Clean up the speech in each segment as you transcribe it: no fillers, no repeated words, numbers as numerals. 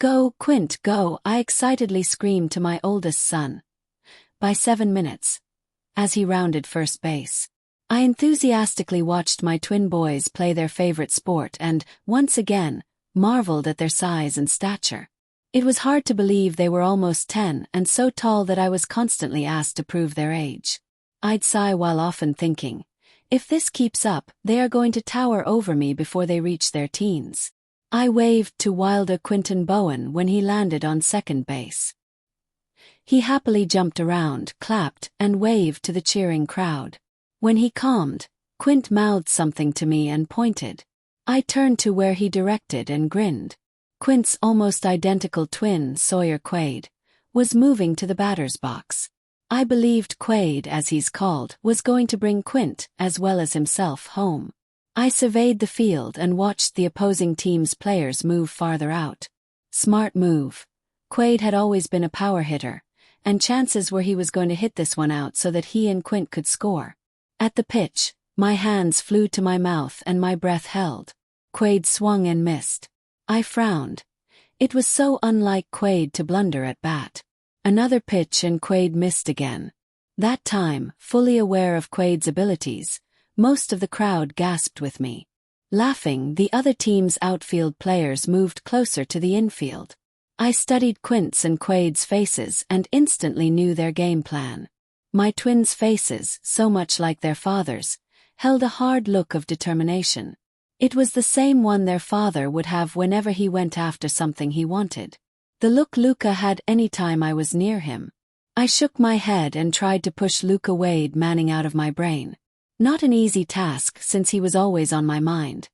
"Go, Quint, go," I excitedly screamed to my oldest son. By 7 minutes, as he rounded first base, I enthusiastically watched my twin boys play their favorite sport and, once again, marveled at their size and stature. It was hard to believe they were almost 10 and so tall that I was constantly asked to prove their age. I'd sigh while often thinking, if this keeps up, they are going to tower over me before they reach their teens. I waved to Wilder Quinton Bowen when he landed on second base. He happily jumped around, clapped, and waved to the cheering crowd. When he calmed, Quint mouthed something to me and pointed. I turned to where he directed and grinned. Quint's almost identical twin, Sawyer Quaid, was moving to the batter's box. I believed Quaid, as he's called, was going to bring Quint, as well as himself, home. I surveyed the field and watched the opposing team's players move farther out. Smart move. Quaid had always been a power hitter, and chances were he was going to hit this one out so that he and Quint could score. At the pitch, my hands flew to my mouth and my breath held. Quaid swung and missed. I frowned. It was so unlike Quaid to blunder at bat. Another pitch and Quaid missed again. That time, fully aware of Quaid's abilities, most of the crowd gasped with me. Laughing, the other team's outfield players moved closer to the infield. I studied Quint's and Quaid's faces and instantly knew their game plan. My twins' faces, so much like their father's, held a hard look of determination. It was the same one their father would have whenever he went after something he wanted. The look Luca had any time I was near him. I shook my head and tried to push Luca Wade Manning out of my brain. Not an easy task since he was always on my mind.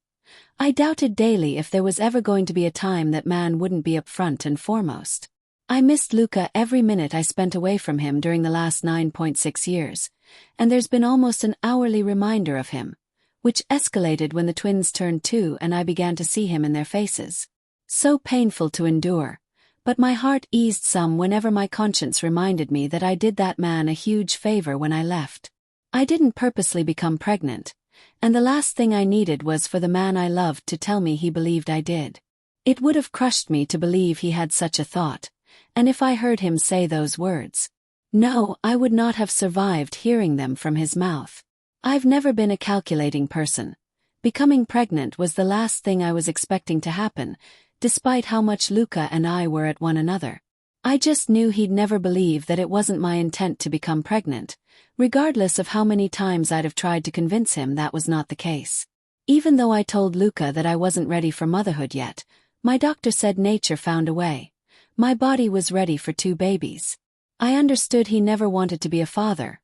I doubted daily if there was ever going to be a time that man wouldn't be up front and foremost. I missed Luca every minute I spent away from him during the last 9.6 years, and there's been almost an hourly reminder of him, which escalated when the twins turned 2 and I began to see him in their faces. So painful to endure, but my heart eased some whenever my conscience reminded me that I did that man a huge favor when I left. I didn't purposely become pregnant, and the last thing I needed was for the man I loved to tell me he believed I did. It would have crushed me to believe he had such a thought, and if I heard him say those words, no, I would not have survived hearing them from his mouth. I've never been a calculating person. Becoming pregnant was the last thing I was expecting to happen, despite how much Luca and I were at one another. I just knew he'd never believe that it wasn't my intent to become pregnant, regardless of how many times I'd have tried to convince him that was not the case. Even though I told Luca that I wasn't ready for motherhood yet, my doctor said nature found a way. My body was ready for 2 babies. I understood he never wanted to be a father.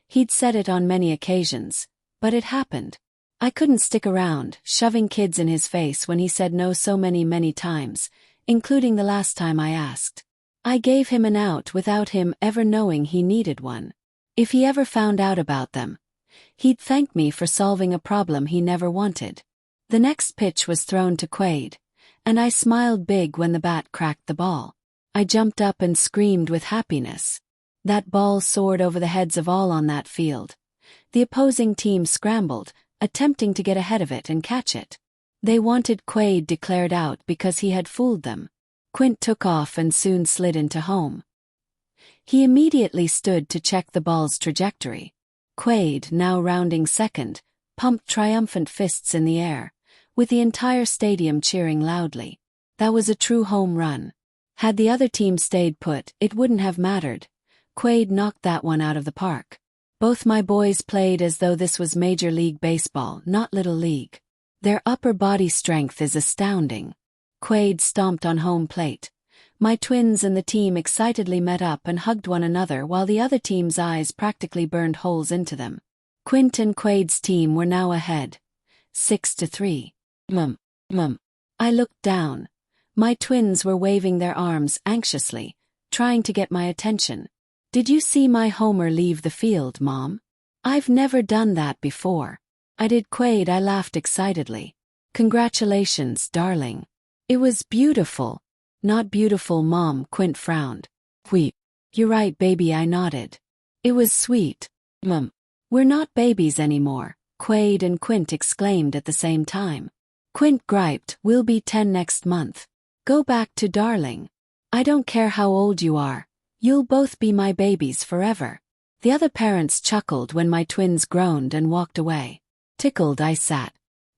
He'd said it on many occasions, but it happened. I couldn't stick around, shoving kids in his face when he said no so many times, including the last time I asked. I gave him an out without him ever knowing he needed one. If he ever found out about them, he'd thank me for solving a problem he never wanted. The next pitch was thrown to Quaid, and I smiled big when the bat cracked the ball. I jumped up and screamed with happiness. That ball soared over the heads of all on that field. The opposing team scrambled, attempting to get ahead of it and catch it. They wanted Quaid declared out because he had fooled them. Quint took off and soon slid into home. He immediately stood to check the ball's trajectory. Quaid, now rounding second, pumped triumphant fists in the air, with the entire stadium cheering loudly. That was a true home run. Had the other team stayed put, it wouldn't have mattered. Quaid knocked that one out of the park. Both my boys played as though this was Major League Baseball, not Little League. Their upper body strength is astounding. Quaid stomped on home plate. My twins and the team excitedly met up and hugged one another while the other team's eyes practically burned holes into them. Quint and Quaid's team were now ahead. 6-3. I looked down. My twins were waving their arms anxiously, trying to get my attention. "Did you see my homer leave the field, Mom?" "I've never done that before." "I did, Quaid." I laughed excitedly. "Congratulations, darling." "It was beautiful." "Not beautiful, Mom," Quint frowned. "Wheep. "You're right, baby," I nodded. "It was sweet." "Mom." "We're not babies anymore," Quaid and Quint exclaimed at the same time. Quint griped, "We'll be 10 next month." Go back to darling. I don't care how old you are. You'll both be my babies forever. The other parents chuckled when my twins groaned and walked away. Tickled, I sat.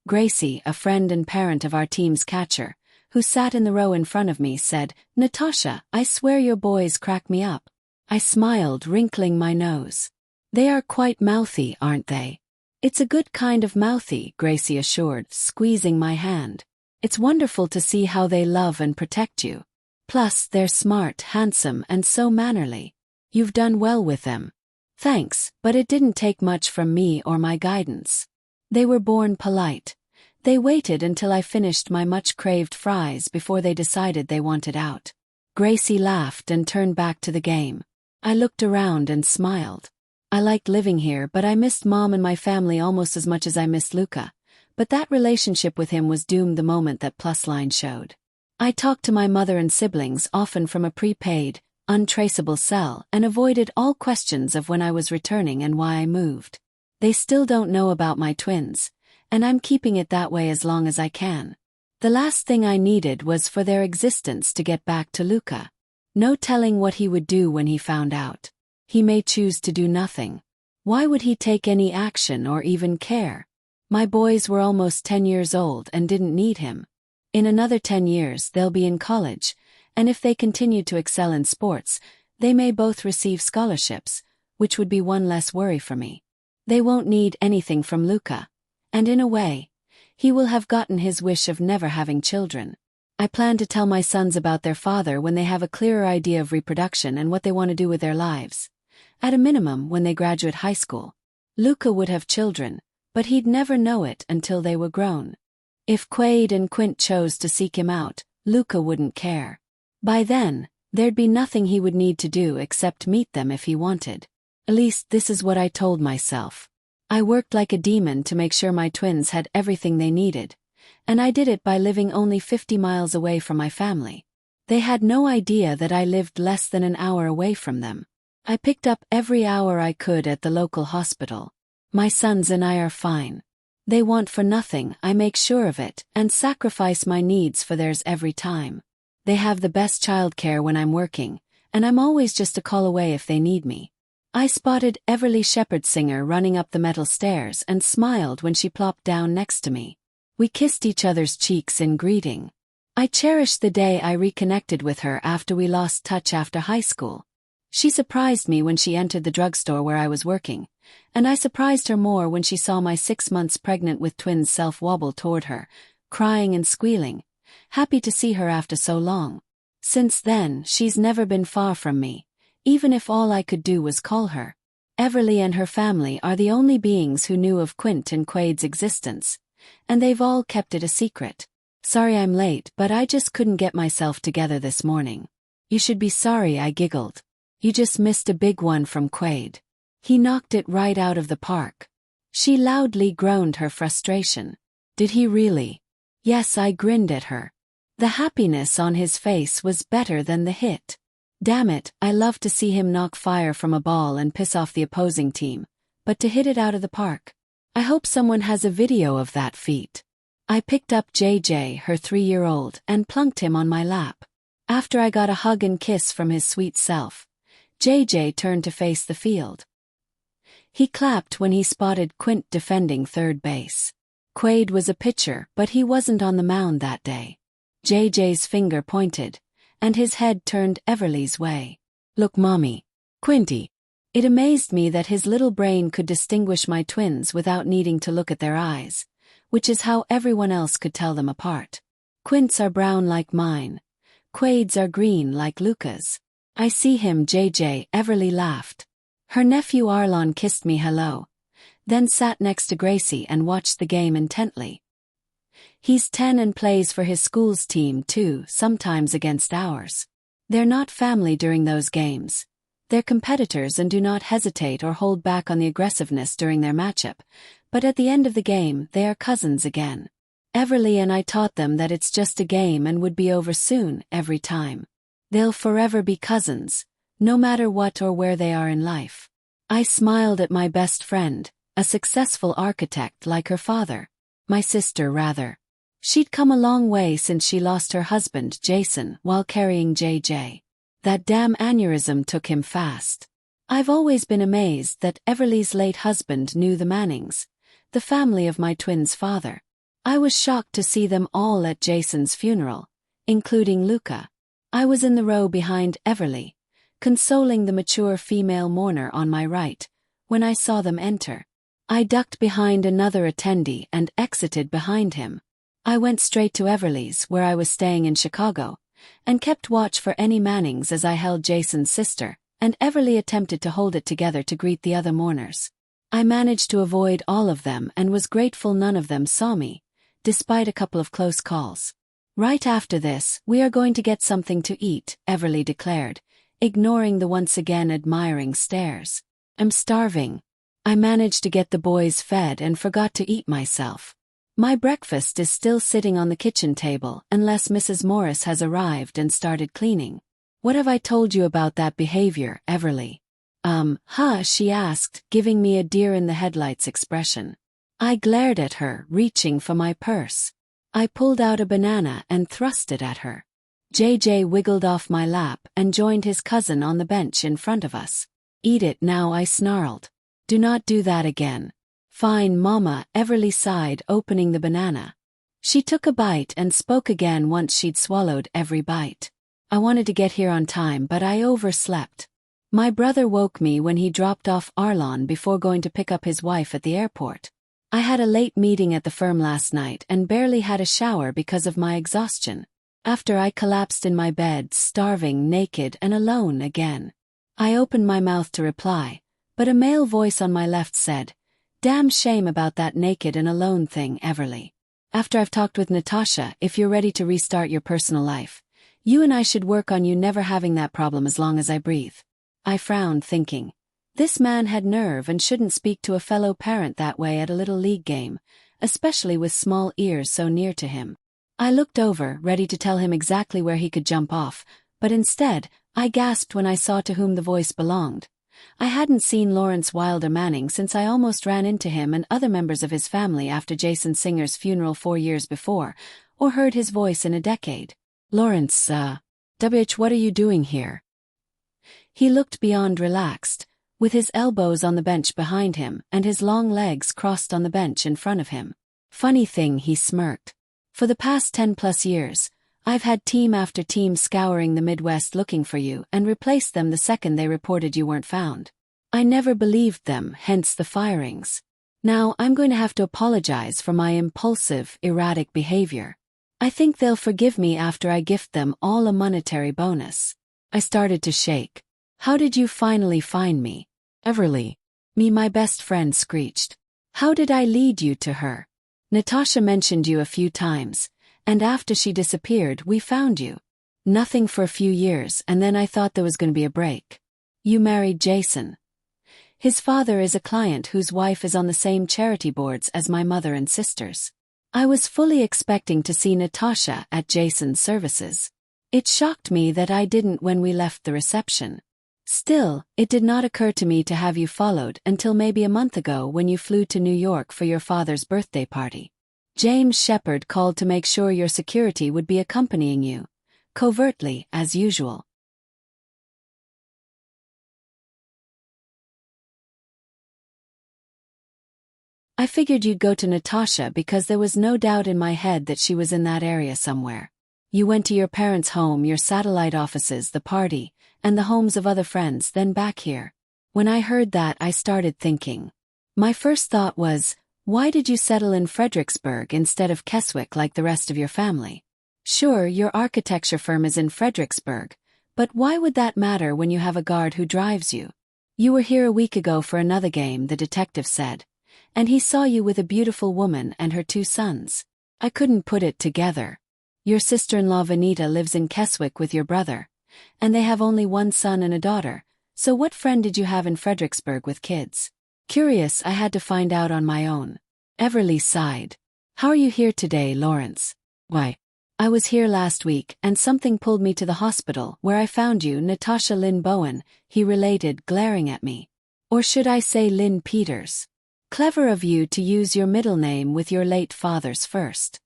Gracie, a friend and parent of our team's catcher, who sat in the row in front of me, said, "Natasha, I swear your boys crack me up." I smiled, wrinkling my nose. "They are quite mouthy, aren't they?" "It's a good kind of mouthy," Gracie assured, squeezing my hand. "It's wonderful to see how they love and protect you. Plus, they're smart, handsome, and so mannerly. You've done well with them." "Thanks, but it didn't take much from me or my guidance. They were born polite. They waited until I finished my much-craved fries before they decided they wanted out." Gracie laughed and turned back to the game. I looked around and smiled. I liked living here, but I missed Mom and my family almost as much as I missed Luca. But that relationship with him was doomed the moment that plus line showed. I talked to my mother and siblings often from a prepaid, untraceable cell, and avoided all questions of when I was returning and why I moved. They still don't know about my twins, and I'm keeping it that way as long as I can. The last thing I needed was for their existence to get back to Luca. No telling what he would do when he found out. He may choose to do nothing. Why would he take any action or even care? My boys were almost 10 years old and didn't need him. In another 10 years they'll be in college, and if they continue to excel in sports, they may both receive scholarships, which would be one less worry for me. They won't need anything from Luca, and in a way, he will have gotten his wish of never having children. I plan to tell my sons about their father when they have a clearer idea of reproduction and what they want to do with their lives. At a minimum, when they graduate high school. Luca would have children, but he'd never know it until they were grown. If Quaid and Quint chose to seek him out, Luca wouldn't care. By then, there'd be nothing he would need to do except meet them if he wanted. At least this is what I told myself. I worked like a demon to make sure my twins had everything they needed, and I did it by living only 50 miles away from my family. They had no idea that I lived less than an hour away from them. I picked up every hour I could at the local hospital. My sons and I are fine. They want for nothing, I make sure of it, and sacrifice my needs for theirs every time. They have the best childcare when I'm working, and I'm always just a call away if they need me. I spotted Everly Shepherdsinger running up the metal stairs and smiled when she plopped down next to me. We kissed each other's cheeks in greeting. I cherished the day I reconnected with her after we lost touch after high school. She surprised me when she entered the drugstore where I was working, and I surprised her more when she saw my 6 months pregnant with twins self wobble toward her, crying and squealing, happy to see her after so long. Since then, she's never been far from me, even if all I could do was call her. Everly and her family are the only beings who knew of Quint and Quaid's existence, and they've all kept it a secret. "Sorry I'm late, but I just couldn't get myself together this morning." "You should be sorry," I giggled. "You just missed a big one from Quaid. He knocked it right out of the park." She loudly groaned her frustration. "Did he really?" "Yes," I grinned at her. The happiness on his face was better than the hit. Damn it, I love to see him knock fire from a ball and piss off the opposing team, but to hit it out of the park. I hope someone has a video of that feat. I picked up JJ, her 3-year-old, and plunked him on my lap. After I got a hug and kiss from his sweet self, JJ turned to face the field. He clapped when he spotted Quint defending third base. Quaid was a pitcher, but he wasn't on the mound that day. JJ's finger pointed, and his head turned Everly's way. "Look, Mommy. Quinty." It amazed me that his little brain could distinguish my twins without needing to look at their eyes, which is how everyone else could tell them apart. Quint's are brown like mine. Quaid's are green like Luca's. "I see him, JJ," Everly laughed. Her nephew Arlon kissed me hello, then sat next to Gracie and watched the game intently. He's 10 and plays for his school's team too, sometimes against ours. They're not family during those games. They're competitors and do not hesitate or hold back on the aggressiveness during their matchup, but at the end of the game they are cousins again. Everly and I taught them that it's just a game and would be over soon, every time. They'll forever be cousins, no matter what or where they are in life. I smiled at my best friend, a successful architect like her father. My sister, rather. She'd come a long way since she lost her husband, Jason, while carrying JJ. That damn aneurysm took him fast. I've always been amazed that Everly's late husband knew the Mannings, the family of my twins' father. I was shocked to see them all at Jason's funeral, including Luca. I was in the row behind Everly, consoling the mature female mourner on my right, when I saw them enter. I ducked behind another attendee and exited behind him. I went straight to Everly's, where I was staying in Chicago, and kept watch for any Mannings as I held Jason's sister, and Everly attempted to hold it together to greet the other mourners. I managed to avoid all of them and was grateful none of them saw me, despite a couple of close calls. Right after this, we are going to get something to eat, Everly declared, ignoring the once again admiring stares. I'm starving. I managed to get the boys fed and forgot to eat myself. My breakfast is still sitting on the kitchen table unless Mrs. Morris has arrived and started cleaning. What have I told you about that behavior, Everly? She asked, giving me a deer-in-the-headlights expression. I glared at her, reaching for my purse. I pulled out a banana and thrust it at her. JJ wiggled off my lap and joined his cousin on the bench in front of us. Eat it now, I snarled. Do not do that again. Fine, Mama, Everly sighed, opening the banana. She took a bite and spoke again once she'd swallowed every bite. I wanted to get here on time, but I overslept. My brother woke me when he dropped off Arlon before going to pick up his wife at the airport. I had a late meeting at the firm last night and barely had a shower because of my exhaustion. After I collapsed in my bed, starving, naked, and alone again. I opened my mouth to reply, but a male voice on my left said, "Damn shame about that naked and alone thing, Everly. After I've talked with Natasha, if you're ready to restart your personal life, you and I should work on you never having that problem as long as I breathe." I frowned, thinking, this man had nerve and shouldn't speak to a fellow parent that way at a little league game, especially with small ears so near to him. I looked over, ready to tell him exactly where he could jump off, but instead, I gasped when I saw to whom the voice belonged. I hadn't seen Lawrence Wilder Manning since I almost ran into him and other members of his family after Jason Singer's funeral 4 years before, or heard his voice in a decade. "Lawrence, what are you doing here?" He looked beyond relaxed, with his elbows on the bench behind him and his long legs crossed on the bench in front of him. "Funny thing," he smirked. "For the past 10+ years, I've had team after team scouring the Midwest looking for you and replaced them the second they reported you weren't found. I never believed them, hence the firings. Now I'm going to have to apologize for my impulsive, erratic behavior. I think they'll forgive me after I gift them all a monetary bonus." I started to shake. "How did you finally find me?" "Everly." "Me, my best friend," screeched. "How did I lead you to her?" "Natasha mentioned you a few times, and after she disappeared we found you. Nothing for a few years, and then I thought there was going to be a break. You married Jason. His father is a client whose wife is on the same charity boards as my mother and sisters. I was fully expecting to see Natasha at Jason's services. It shocked me that I didn't when we left the reception. Still, it did not occur to me to have you followed until maybe a month ago when you flew to New York for your father's birthday party. James Shepard called to make sure your security would be accompanying you, covertly, as usual. I figured you'd go to Natasha because there was no doubt in my head that she was in that area somewhere. You went to your parents' home, your satellite offices, the party, and the homes of other friends, then back here. When I heard that, I started thinking. My first thought was, why did you settle in Fredericksburg instead of Keswick like the rest of your family? Sure, your architecture firm is in Fredericksburg, but why would that matter when you have a guard who drives you? You were here a week ago for another game, the detective said, and he saw you with a beautiful woman and her 2 sons. I couldn't put it together. Your sister-in-law Vanita lives in Keswick with your brother, and they have only 1 son and a daughter, so what friend did you have in Fredericksburg with kids? Curious, I had to find out on my own. Everly sighed. How are you here today, Lawrence? Why? I was here last week, and something pulled me to the hospital where I found you, Natasha Lynn Bowen, he related, glaring at me. Or should I say Lynn Peters? Clever of you to use your middle name with your late father's first.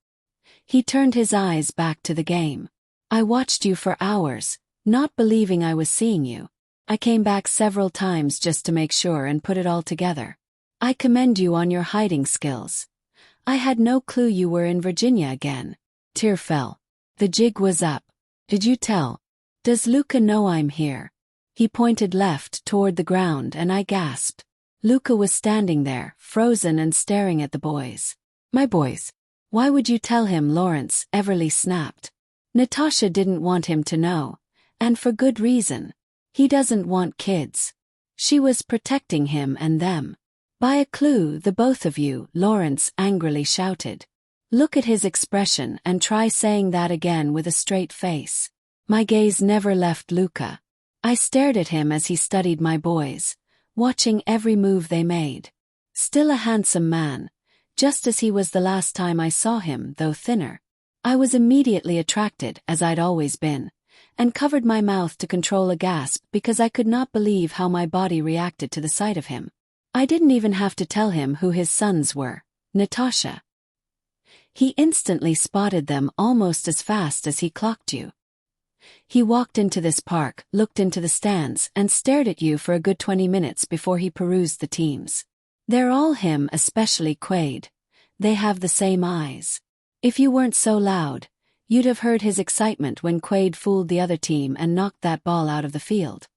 He turned his eyes back to the game. I watched you for hours, not believing I was seeing you. I came back several times just to make sure and put it all together. I commend you on your hiding skills. I had no clue you were in Virginia again. Tear fell. The jig was up. Did you tell? Does Luca know I'm here? He pointed left toward the ground and I gasped. Luca was standing there, frozen and staring at the boys. My boys. Why would you tell him? Lawrence Everly snapped. Natasha didn't want him to know. And for good reason. He doesn't want kids. She was protecting him and them. By a clue, the both of you, Lawrence angrily shouted. Look at his expression and try saying that again with a straight face. My gaze never left Luca. I stared at him as he studied my boys, watching every move they made. Still a handsome man, just as he was the last time I saw him, though thinner. I was immediately attracted, as I'd always been, and covered my mouth to control a gasp because I could not believe how my body reacted to the sight of him. I didn't even have to tell him who his sons were, Natasha. He instantly spotted them almost as fast as he clocked you. He walked into this park, looked into the stands, and stared at you for a good 20 minutes before he perused the teams. They're all him, especially Quaid. They have the same eyes. If you weren't so loud, you'd have heard his excitement when Quaid fooled the other team and knocked that ball out of the field.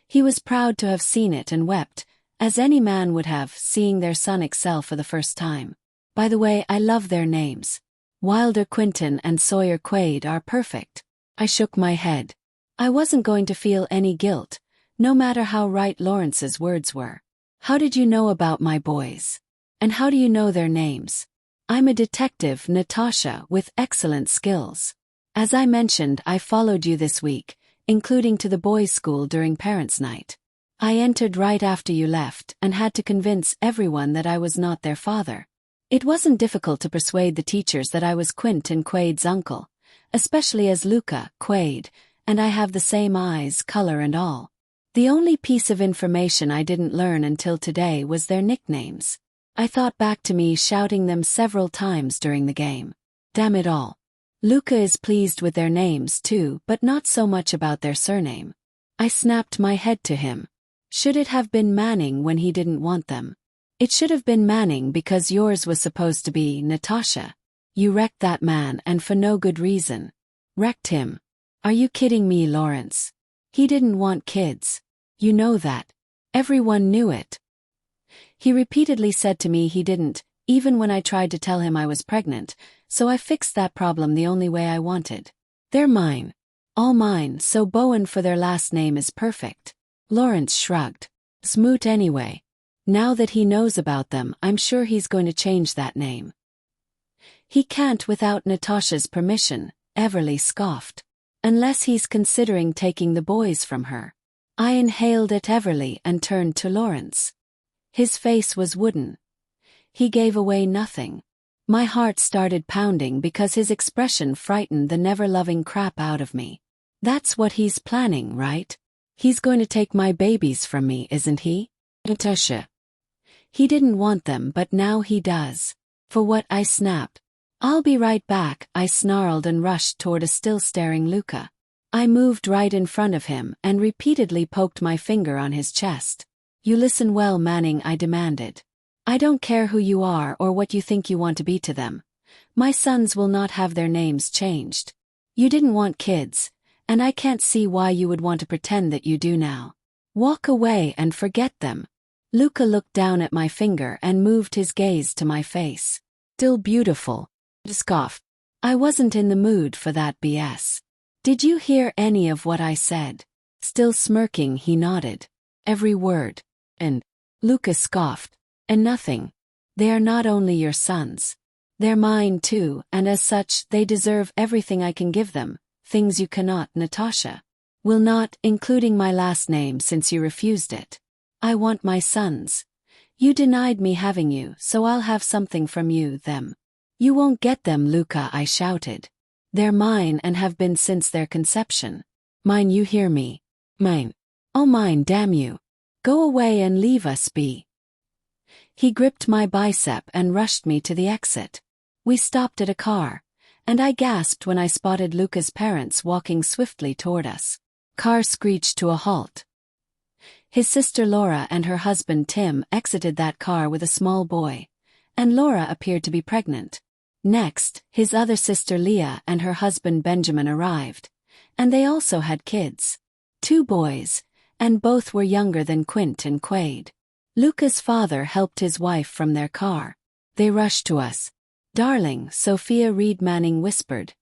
He was proud to have seen it and wept, as any man would have, seeing their son excel for the first time. By the way, I love their names. Wilder Quinton and Sawyer Quaid are perfect. I shook my head. I wasn't going to feel any guilt, no matter how right Lawrence's words were. How did you know about my boys? And how do you know their names? I'm a detective, Natasha, with excellent skills. As I mentioned, I followed you this week, including to the boys' school during parents' night. I entered right after you left and had to convince everyone that I was not their father. It wasn't difficult to persuade the teachers that I was Quinton Quaid's uncle, especially as Luca Quaid, and I have the same eyes, color and all. The only piece of information I didn't learn until today was their nicknames. I thought back to me shouting them several times during the game. Damn it all. Luca is pleased with their names too, but not so much about their surname. I snapped my head to him. Should it have been Manning when he didn't want them? It should have been Manning because yours was supposed to be Natasha. You wrecked that man and for no good reason. Wrecked him. Are you kidding me, Lawrence? He didn't want kids. You know that. Everyone knew it. He repeatedly said to me he didn't, even when I tried to tell him I was pregnant, so I fixed that problem the only way I wanted. They're mine. All mine, so Bowen for their last name is perfect. Lawrence shrugged. Smoot anyway. Now that he knows about them, I'm sure he's going to change that name. He can't without Natasha's permission, Everly scoffed. Unless he's considering taking the boys from her. I inhaled at Everly and turned to Lawrence. His face was wooden. He gave away nothing. My heart started pounding because his expression frightened the never-loving crap out of me. That's what he's planning, right? He's going to take my babies from me, isn't he? Natasha. He didn't want them, but now he does. For what? I snapped. I'll be right back, I snarled and rushed toward a still-staring Luca. I moved right in front of him and repeatedly poked my finger on his chest. You listen well, Manning, I demanded. I don't care who you are or what you think you want to be to them. My sons will not have their names changed. You didn't want kids, and I can't see why you would want to pretend that you do now. Walk away and forget them. Luca looked down at my finger and moved his gaze to my face. Still beautiful. Scoffed. I wasn't in the mood for that BS. Did you hear any of what I said? Still smirking, he nodded. Every word. And Luca scoffed. And nothing. They are not only your sons. They're mine too, and as such, they deserve everything I can give them. Things you cannot, Natasha. Will not, including my last name since you refused it. I want my sons. You denied me having you, so I'll have something from you, them. You won't get them, Luca, I shouted. They're mine and have been since their conception. Mine, you hear me? Mine. Oh, mine, damn you. Go away and leave us be. He gripped my bicep and rushed me to the exit. We stopped at a car, and I gasped when I spotted Luca's parents walking swiftly toward us. Car screeched to a halt. His sister Laura and her husband Tim exited that car with a small boy, and Laura appeared to be pregnant. Next, his other sister Leah and her husband Benjamin arrived, and they also had kids. 2 boys, and both were younger than Quint and Quaid. Luca's father helped his wife from their car. They rushed to us. "Darling," Sophia Reed Manning whispered,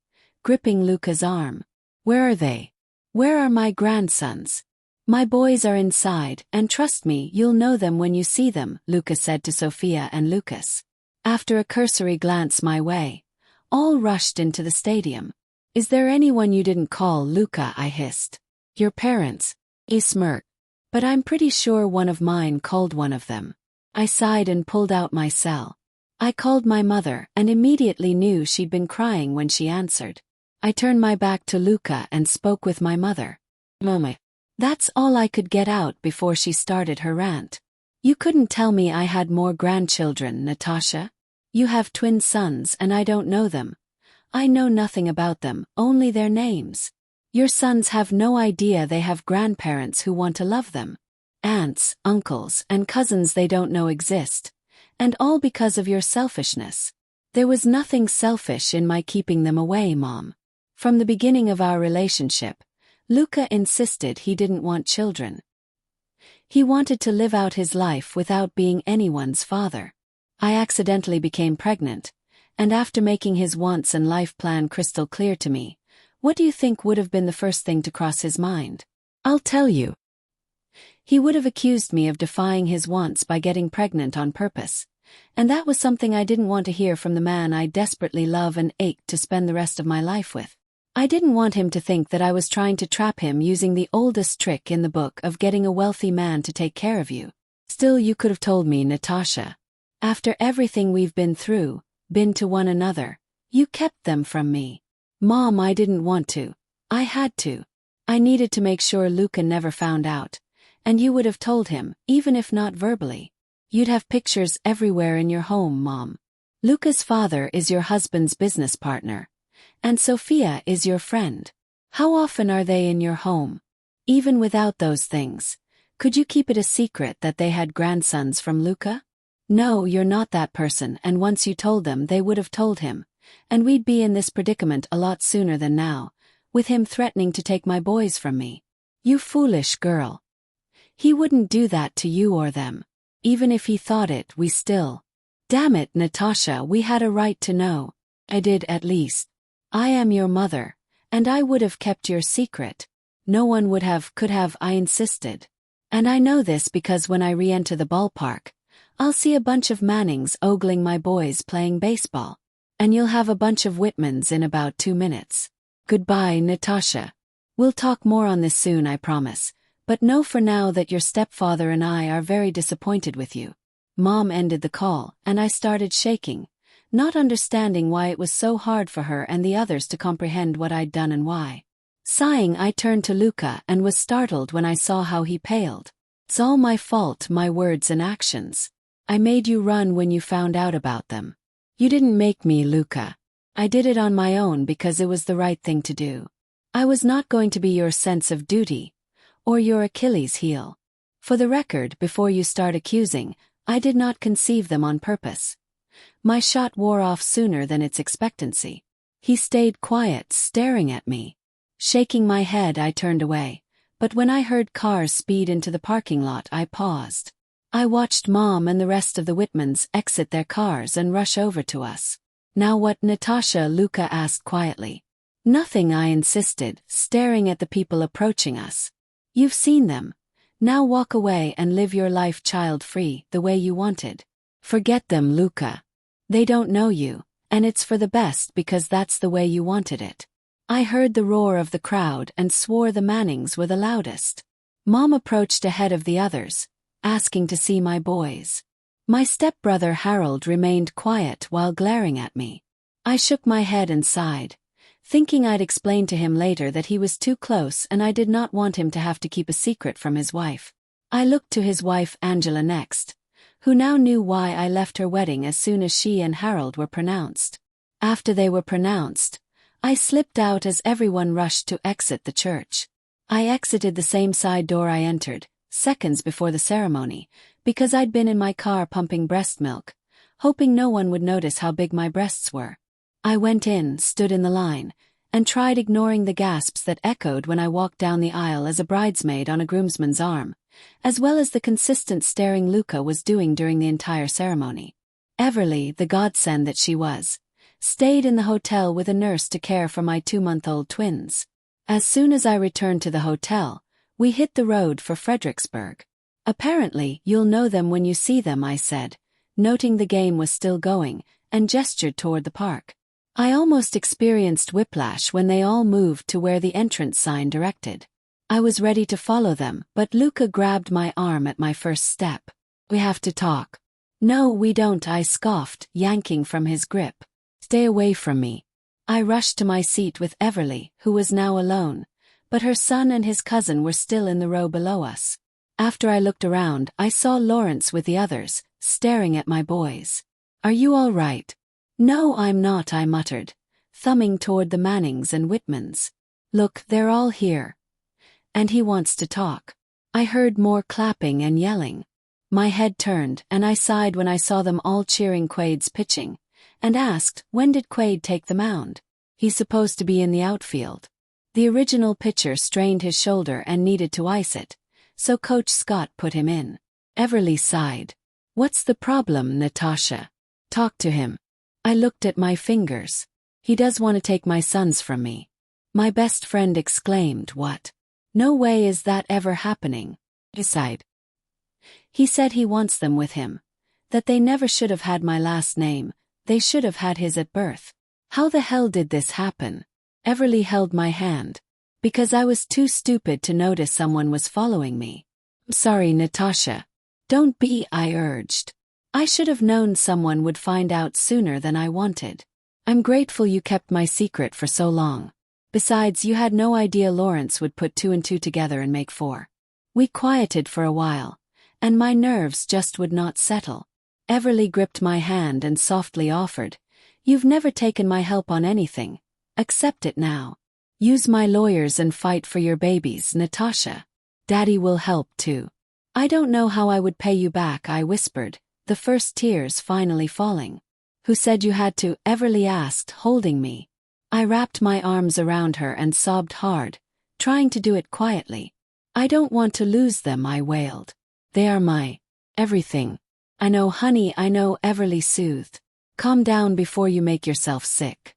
gripping Luca's arm. "Where are they? Where are my grandsons?" "My boys are inside, and trust me, you'll know them when you see them," Luca said to Sophia and Lucas. After a cursory glance my way, all rushed into the stadium. "Is there anyone you didn't call, Luca?" I hissed. "Your parents." He smirked. "But I'm pretty sure one of mine called one of them." I sighed and pulled out my cell. I called my mother and immediately knew she'd been crying when she answered. I turned my back to Luca and spoke with my mother. "Mama." That's all I could get out before she started her rant. "You couldn't tell me I had more grandchildren, Natasha? You have twin sons and I don't know them. I know nothing about them, only their names. Your sons have no idea they have grandparents who want to love them. Aunts, uncles, and cousins they don't know exist. And all because of your selfishness." "There was nothing selfish in my keeping them away, Mom. From the beginning of our relationship, Luca insisted he didn't want children. He wanted to live out his life without being anyone's father. I accidentally became pregnant, and after making his wants and life plan crystal clear to me, what do you think would have been the first thing to cross his mind? I'll tell you. He would have accused me of defying his wants by getting pregnant on purpose, and that was something I didn't want to hear from the man I desperately love and ached to spend the rest of my life with. I didn't want him to think that I was trying to trap him using the oldest trick in the book of getting a wealthy man to take care of you. Still, you could have told me, Natasha. After everything we've been through, been to one another, you kept them from me. Mom, I didn't want to. I had to. I needed to make sure Luca never found out. And you would have told him, even if not verbally. You'd have pictures everywhere in your home, Mom. Luca's father is your husband's business partner. And Sophia is your friend. How often are they in your home? Even without those things, could you keep it a secret that they had grandsons from Luca? No, you're not that person, and once you told them they would have told him, and we'd be in this predicament a lot sooner than now, with him threatening to take my boys from me. You foolish girl. He wouldn't do that to you or them. Even if he thought it, we still. Damn it, Natasha, we had a right to know. I did at least. I am your mother, and I would have kept your secret. No one could have, I insisted. And I know this because when I re-enter the ballpark, I'll see a bunch of Mannings ogling my boys playing baseball. And you'll have a bunch of Whitmans in about 2 minutes. Goodbye, Natasha. We'll talk more on this soon, I promise. But know for now that your stepfather and I are very disappointed with you. Mom ended the call, and I started shaking, not understanding why it was so hard for her and the others to comprehend what I'd done and why. Sighing, I turned to Luca and was startled when I saw how he paled. It's all my fault, my words and actions. I made you run when you found out about them. You didn't make me, Luca. I did it on my own because it was the right thing to do. I was not going to be your sense of duty, or your Achilles heel. For the record, before you start accusing, I did not conceive them on purpose. My shot wore off sooner than its expectancy. He stayed quiet, staring at me. Shaking my head, I turned away, but when I heard cars speed into the parking lot, I paused. I watched Mom and the rest of the Whitmans exit their cars and rush over to us. Now what, Natasha? Luca asked quietly. Nothing, I insisted, staring at the people approaching us. You've seen them. Now walk away and live your life child-free, the way you wanted. Forget them, Luca. They don't know you, and it's for the best because that's the way you wanted it. I heard the roar of the crowd and swore the Mannings were the loudest. Mom approached ahead of the others, asking to see my boys. My stepbrother Harold remained quiet while glaring at me. I shook my head and sighed, thinking I'd explain to him later that he was too close and I did not want him to have to keep a secret from his wife. I looked to his wife Angela next, who now knew why I left her wedding as soon as she and Harold were pronounced. After they were pronounced, I slipped out as everyone rushed to exit the church. I exited the same side door I entered, seconds before the ceremony, because I'd been in my car pumping breast milk, hoping no one would notice how big my breasts were. I went in, stood in the line, and tried ignoring the gasps that echoed when I walked down the aisle as a bridesmaid on a groomsman's arm, as well as the consistent staring Luca was doing during the entire ceremony. Everly, the godsend that she was, stayed in the hotel with a nurse to care for my 2-month-old twins. As soon as I returned to the hotel, we hit the road for Fredericksburg. Apparently, you'll know them when you see them, I said, noting the game was still going, and gestured toward the park. I almost experienced whiplash when they all moved to where the entrance sign directed. I was ready to follow them, but Luca grabbed my arm at my first step. We have to talk. No, we don't, I scoffed, yanking from his grip. Stay away from me. I rushed to my seat with Everly, who was now alone, but her son and his cousin were still in the row below us. After I looked around, I saw Lawrence with the others, staring at my boys. Are you all right? No, I'm not, I muttered, thumbing toward the Mannings and Whitmans. Look, they're all here. And he wants to talk. I heard more clapping and yelling. My head turned, and I sighed when I saw them all cheering Quade's pitching, and asked, when did Quade take the mound? He's supposed to be in the outfield. The original pitcher strained his shoulder and needed to ice it, so Coach Scott put him in. Everly sighed. What's the problem, Natasha? Talk to him. I looked at my fingers. He does want to take my sons from me. My best friend exclaimed, what? No way is that ever happening. He sighed. He said he wants them with him. That they never should have had my last name, they should have had his at birth. How the hell did this happen? Everly held my hand. Because I was too stupid to notice someone was following me. I'm sorry, Natasha. Don't be, I urged. I should have known someone would find out sooner than I wanted. I'm grateful you kept my secret for so long. Besides, you had no idea Lawrence would put 2 and 2 together and make 4. We quieted for a while, and my nerves just would not settle. Everly gripped my hand and softly offered, You've never taken my help on anything. Accept it now. Use my lawyers and fight for your babies, Natasha. Daddy will help too. I don't know how I would pay you back, I whispered, the first tears finally falling. Who said you had to? Everly asked, holding me. I wrapped my arms around her and sobbed hard, trying to do it quietly. I don't want to lose them, I wailed. They are my everything. I know, honey, I know, Everly soothed. Calm down before you make yourself sick.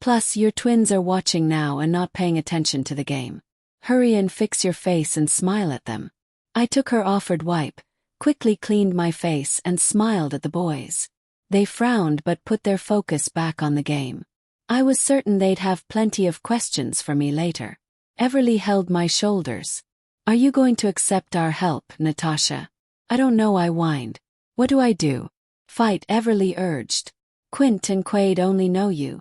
Plus, your twins are watching now and not paying attention to the game. Hurry and fix your face and smile at them. I took her offered wipe, quickly cleaned my face and smiled at the boys. They frowned but put their focus back on the game. I was certain they'd have plenty of questions for me later. Everly held my shoulders. Are you going to accept our help, Natasha? I don't know, I whined. What do I do? Fight, Everly urged. Quint and Quade only know you.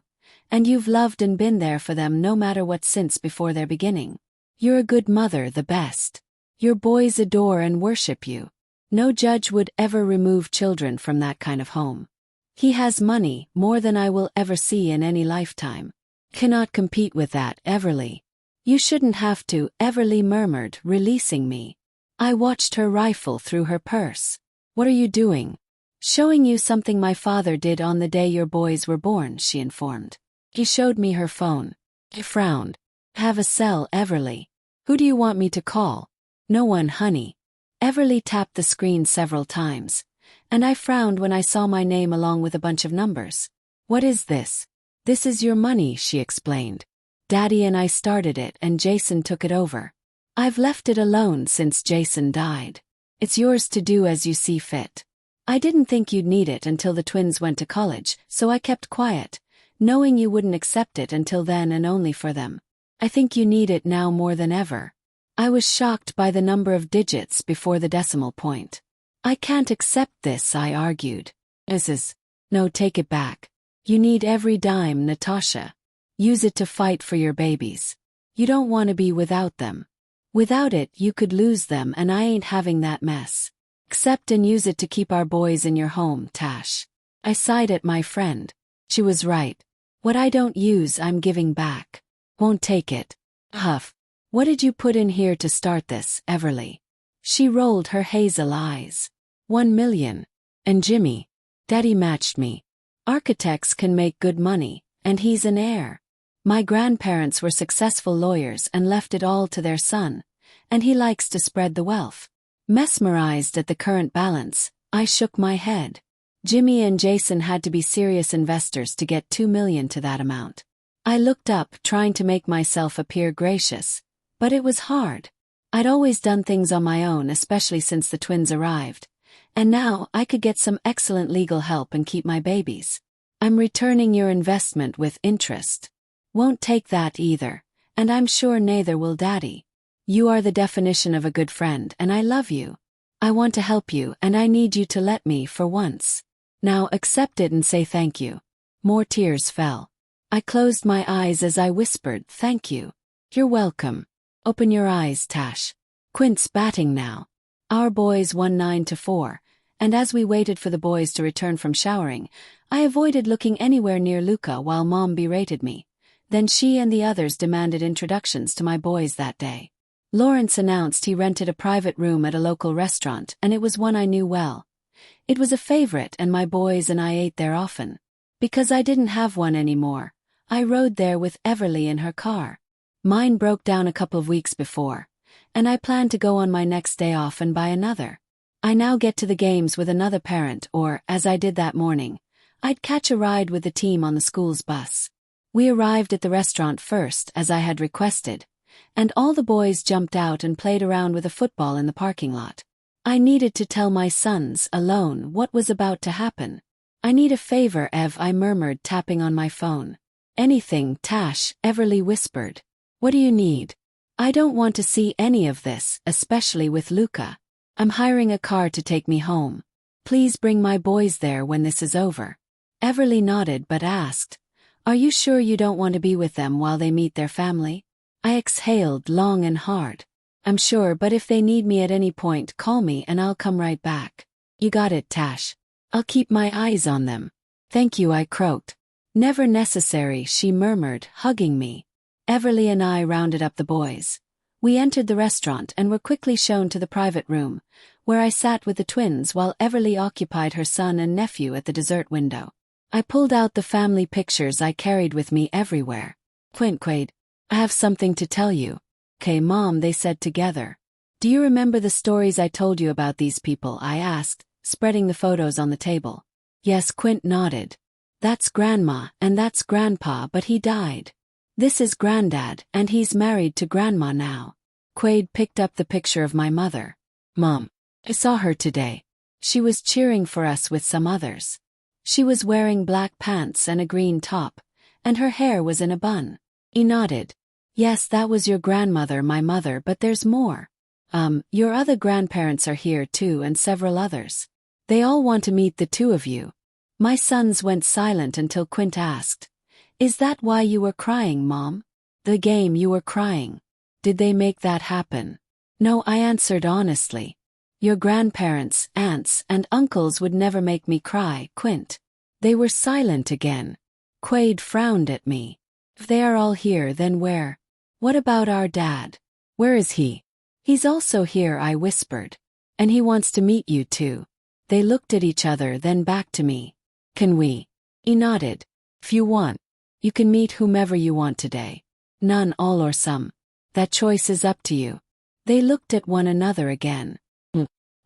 And you've loved and been there for them no matter what since before their beginning. You're a good mother, the best. Your boys adore and worship you. No judge would ever remove children from that kind of home. He has money, more than I will ever see in any lifetime. Cannot compete with that, Everly. You shouldn't have to, Everly murmured, releasing me. I watched her rifle through her purse. What are you doing? Showing you something my father did on the day your boys were born, she informed. He showed me her phone. I frowned. Have a cell, Everly. Who do you want me to call? No one, honey. Everly tapped the screen several times, and I frowned when I saw my name along with a bunch of numbers. What is this? This is your money, she explained. Daddy and I started it and Jason took it over. I've left it alone since Jason died. It's yours to do as you see fit. I didn't think you'd need it until the twins went to college, so I kept quiet, knowing you wouldn't accept it until then and only for them. I think you need it now more than ever. I was shocked by the number of digits before the decimal point. I can't accept this, I argued. No, take it back. You need every dime, Natasha. Use it to fight for your babies. You don't want to be without them. Without it, you could lose them, and I ain't having that mess. Accept and use it to keep our boys in your home, Tash. I sighed at my friend. She was right. What I don't use, I'm giving back. Won't take it. Huff. What did you put in here to start this, Everly? She rolled her hazel eyes. 1 million. And Jimmy. Daddy matched me. Architects can make good money, and he's an heir. My grandparents were successful lawyers and left it all to their son, and he likes to spread the wealth. Mesmerized at the current balance, I shook my head. Jimmy and Jason had to be serious investors to get 2 million to that amount. I looked up, trying to make myself appear gracious, but it was hard. I'd always done things on my own, especially since the twins arrived, and now I could get some excellent legal help and keep my babies. I'm returning your investment with interest. Won't take that either, and I'm sure neither will Daddy. You are the definition of a good friend, and I love you. I want to help you, and I need you to let me for once. Now accept it and say thank you. More tears fell. I closed my eyes as I whispered, thank you. You're welcome. Open your eyes, Tash. Quint's batting now. Our boys won 9-4, and as we waited for the boys to return from showering, I avoided looking anywhere near Luca while Mom berated me. Then she and the others demanded introductions to my boys that day. Lawrence announced he rented a private room at a local restaurant, and it was one I knew well. It was a favorite, and my boys and I ate there often. Because I didn't have one anymore, I rode there with Everly in her car. Mine broke down a couple of weeks before, and I planned to go on my next day off and buy another. I now get to the games with another parent, or, as I did that morning, I'd catch a ride with the team on the school's bus. We arrived at the restaurant first, as I had requested, and all the boys jumped out and played around with a football in the parking lot. I needed to tell my sons, alone, what was about to happen. I need a favor, Ev, I murmured, tapping on my phone. Anything, Tash, Everly whispered. What do you need? I don't want to see any of this, especially with Luca. I'm hiring a car to take me home. Please bring my boys there when this is over. Everly nodded but asked, are you sure you don't want to be with them while they meet their family? I exhaled long and hard. I'm sure, but if they need me at any point, call me and I'll come right back. You got it, Tash. I'll keep my eyes on them. Thank you, I croaked. Never necessary, she murmured, hugging me. Everly and I rounded up the boys. We entered the restaurant and were quickly shown to the private room, where I sat with the twins while Everly occupied her son and nephew at the dessert window. I pulled out the family pictures I carried with me everywhere. Quade, I have something to tell you. Okay, Mom, they said together. Do you remember the stories I told you about these people? I asked, spreading the photos on the table. Yes, Quint nodded. That's Grandma, and that's Grandpa, but he died. This is Granddad, and he's married to Grandma now. Quade picked up the picture of my mother. Mom, I saw her today. She was cheering for us with some others. She was wearing black pants and a green top, and her hair was in a bun. He nodded. Yes, that was your grandmother, my mother, but there's more. Your other grandparents are here too, and several others. They all want to meet the two of you. My sons went silent until Quint asked, is that why you were crying, Mom? The game you were crying. Did they make that happen? No, I answered honestly. Your grandparents, aunts, and uncles would never make me cry, Quint. They were silent again. Quade frowned at me. If they are all here, then where? What about our dad? Where is he? He's also here, I whispered. And he wants to meet you too. They looked at each other, then back to me. Can we? He nodded. If you want. You can meet whomever you want today. None, all, or some. That choice is up to you. They looked at one another again.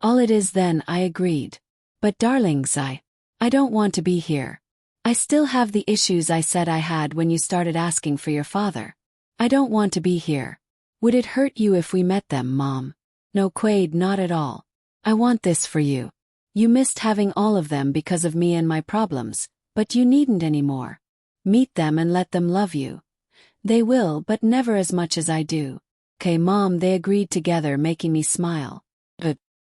All it is then, I agreed. But darlings, I don't want to be here. I still have the issues I said I had when you started asking for your father. I don't want to be here. Would it hurt you if we met them, Mom? No, Quade, not at all. I want this for you. You missed having all of them because of me and my problems, but you needn't anymore. Meet them and let them love you. They will, but never as much as I do. Okay, Mom, they agreed together, making me smile.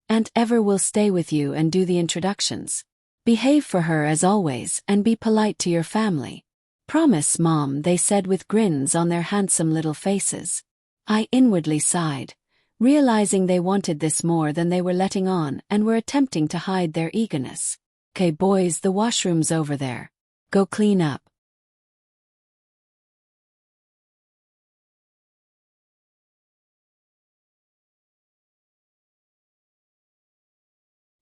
Aunt Ever will stay with you and do the introductions. Behave for her as always and be polite to your family. "Promise, Mom," they said with grins on their handsome little faces. I inwardly sighed, realizing they wanted this more than they were letting on and were attempting to hide their eagerness. "'Kay boys, the washroom's over there. Go clean up."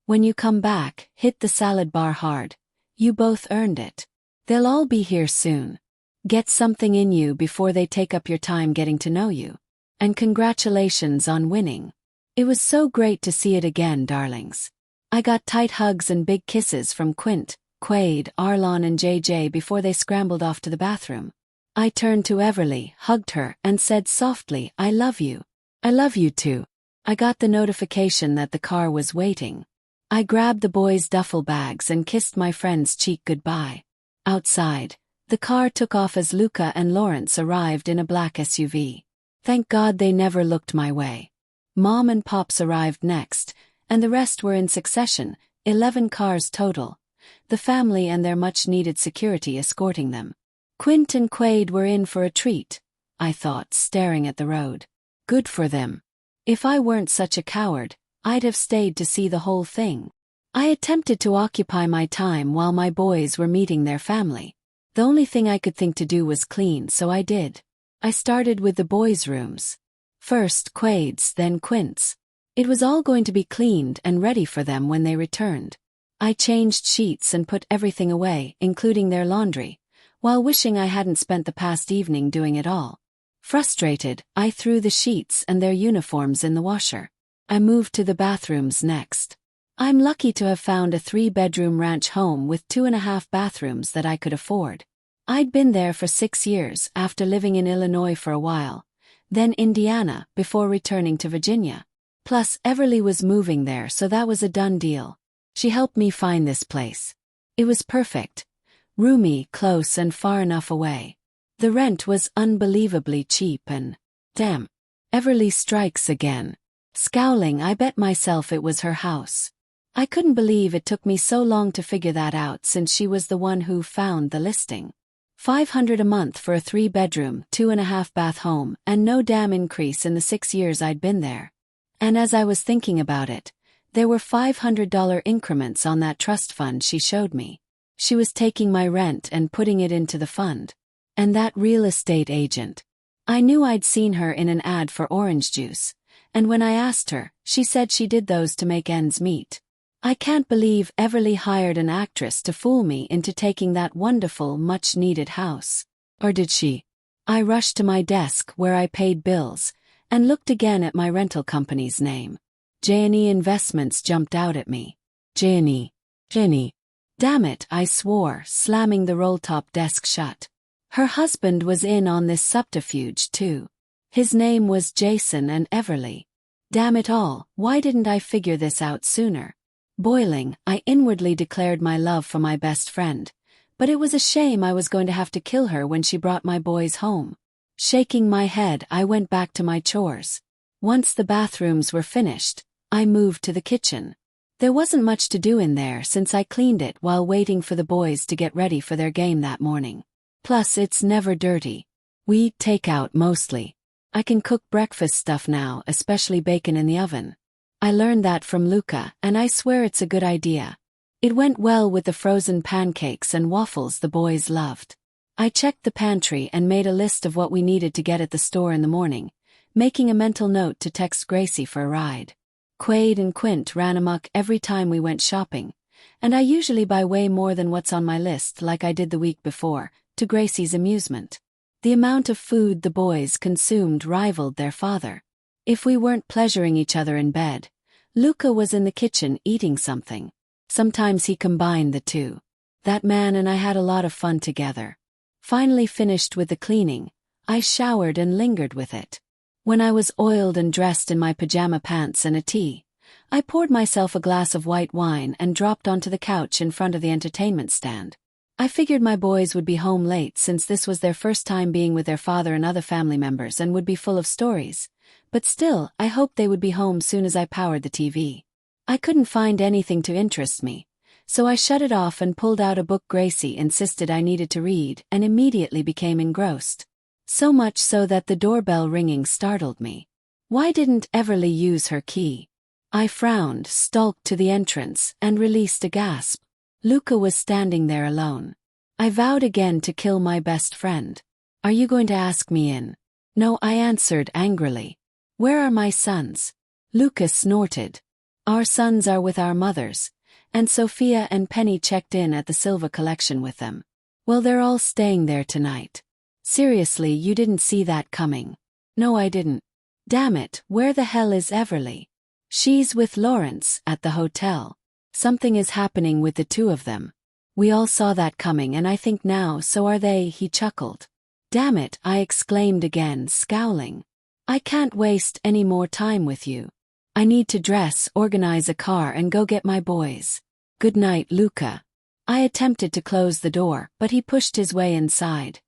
"When you come back, hit the salad bar hard. You both earned it. They'll all be here soon. Get something in you before they take up your time getting to know you. And congratulations on winning. It was so great to see it again, darlings." I got tight hugs and big kisses from Quint, Quaid, Arlon and JJ before they scrambled off to the bathroom. I turned to Everly, hugged her, and said softly, "I love you." "I love you too." I got the notification that the car was waiting. I grabbed the boys' duffel bags and kissed my friend's cheek goodbye. Outside, the car took off as Luca and Lawrence arrived in a black SUV. Thank God they never looked my way. Mom and Pops arrived next, and the rest were in succession, 11 cars total, the family and their much-needed security escorting them. Quint and Quaid were in for a treat, I thought, staring at the road. Good for them. If I weren't such a coward, I'd have stayed to see the whole thing. I attempted to occupy my time while my boys were meeting their family. The only thing I could think to do was clean, so I did. I started with the boys' rooms. First Quaid's, then Quint's. It was all going to be cleaned and ready for them when they returned. I changed sheets and put everything away, including their laundry, while wishing I hadn't spent the past evening doing it all. Frustrated, I threw the sheets and their uniforms in the washer. I moved to the bathrooms next. I'm lucky to have found a 3-bedroom ranch home with 2.5 bathrooms that I could afford. I'd been there for 6 years after living in Illinois for a while, then Indiana before returning to Virginia. Plus, Everly was moving there, so that was a done deal. She helped me find this place. It was perfect. Roomy, close and far enough away. The rent was unbelievably cheap and, damn, Everly strikes again. Scowling, I bet myself it was her house. I couldn't believe it took me so long to figure that out since she was the one who found the listing. $500 a month for a 3-bedroom, 2.5-bath home, and no damn increase in the 6 years I'd been there. And as I was thinking about it, there were $500 increments on that trust fund she showed me. She was taking my rent and putting it into the fund. And that real estate agent. I knew I'd seen her in an ad for orange juice, and when I asked her, she said she did those to make ends meet. I can't believe Everly hired an actress to fool me into taking that wonderful, much-needed house. Or did she? I rushed to my desk where I paid bills, and looked again at my rental company's name. J&E Investments jumped out at me. J&E. J&E. Damn it, I swore, slamming the roll-top desk shut. Her husband was in on this subterfuge too. His name was Jason and Everly. Damn it all, why didn't I figure this out sooner? Boiling, I inwardly declared my love for my best friend, but it was a shame I was going to have to kill her when she brought my boys home. Shaking my head, I went back to my chores. Once the bathrooms were finished, I moved to the kitchen. There wasn't much to do in there since I cleaned it while waiting for the boys to get ready for their game that morning. Plus, it's never dirty. We eat takeout mostly. I can cook breakfast stuff now, especially bacon in the oven. I learned that from Luca, and I swear it's a good idea. It went well with the frozen pancakes and waffles the boys loved. I checked the pantry and made a list of what we needed to get at the store in the morning, making a mental note to text Gracie for a ride. Quaid and Quint ran amok every time we went shopping, and I usually buy way more than what's on my list like I did the week before, to Gracie's amusement. The amount of food the boys consumed rivaled their father. If we weren't pleasuring each other in bed, Luca was in the kitchen eating something. Sometimes he combined the two. That man and I had a lot of fun together. Finally finished with the cleaning, I showered and lingered with it. When I was oiled and dressed in my pajama pants and a tee, I poured myself a glass of white wine and dropped onto the couch in front of the entertainment stand. I figured my boys would be home late since this was their first time being with their father and other family members and would be full of stories. But still, I hoped they would be home soon as I powered the TV. I couldn't find anything to interest me, So I shut it off and pulled out a book Gracie insisted I needed to read and immediately became engrossed. So much so that the doorbell ringing startled me. Why didn't Everly use her key? I frowned, stalked to the entrance, and released a gasp. Luca was standing there alone. I vowed again to kill my best friend. Are you going to ask me in? No, I answered angrily. Where are my sons? Luca snorted. Our sons are with our mothers, and Sophia and Penny checked in at the Silva collection with them. Well, they're all staying there tonight. Seriously, you didn't see that coming? No, I didn't. Damn it, where the hell is Everly? She's with Lawrence at the hotel. Something is happening with the two of them. We all saw that coming and I think now so are they, he chuckled. Damn it, I exclaimed again, scowling. I can't waste any more time with you. I need to dress, organize a car and go get my boys. Good night, Luca. I attempted to close the door, but he pushed his way inside.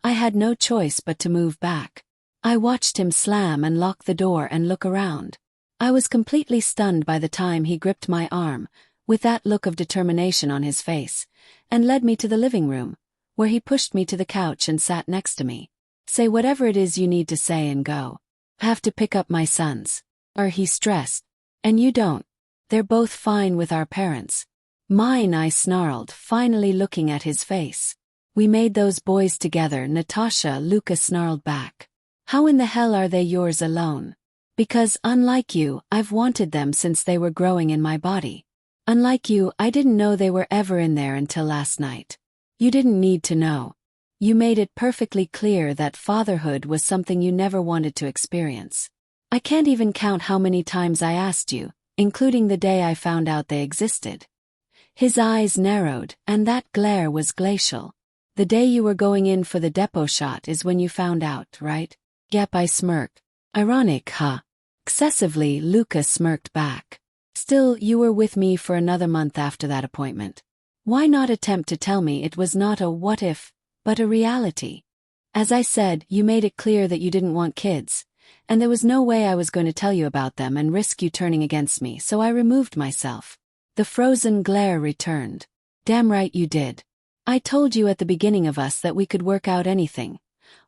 I had no choice but to move back. I watched him slam and lock the door and look around. I was completely stunned by the time he gripped my arm, with that look of determination on his face, and led me to the living room, where he pushed me to the couch and sat next to me. Say whatever it is you need to say and go. I have to pick up my sons. He stressed. And you don't. They're both fine with our parents. Mine, I snarled, finally looking at his face. We made those boys together, Natasha, Luca snarled back. How in the hell are they yours alone? Because, unlike you, I've wanted them since they were growing in my body. Unlike you, I didn't know they were ever in there until last night. You didn't need to know. You made it perfectly clear that fatherhood was something you never wanted to experience. I can't even count how many times I asked you, including the day I found out they existed. His eyes narrowed, and that glare was glacial. The day you were going in for the depot shot is when you found out, right? Yep, I smirked. Ironic, huh? Excessively, Luca smirked back. Still, you were with me for another month after that appointment. Why not attempt to tell me it was not a what if, but a reality? As I said, you made it clear that you didn't want kids, and there was no way I was going to tell you about them and risk you turning against me, so I removed myself. The frozen glare returned. Damn right you did. I told you at the beginning of us that we could work out anything.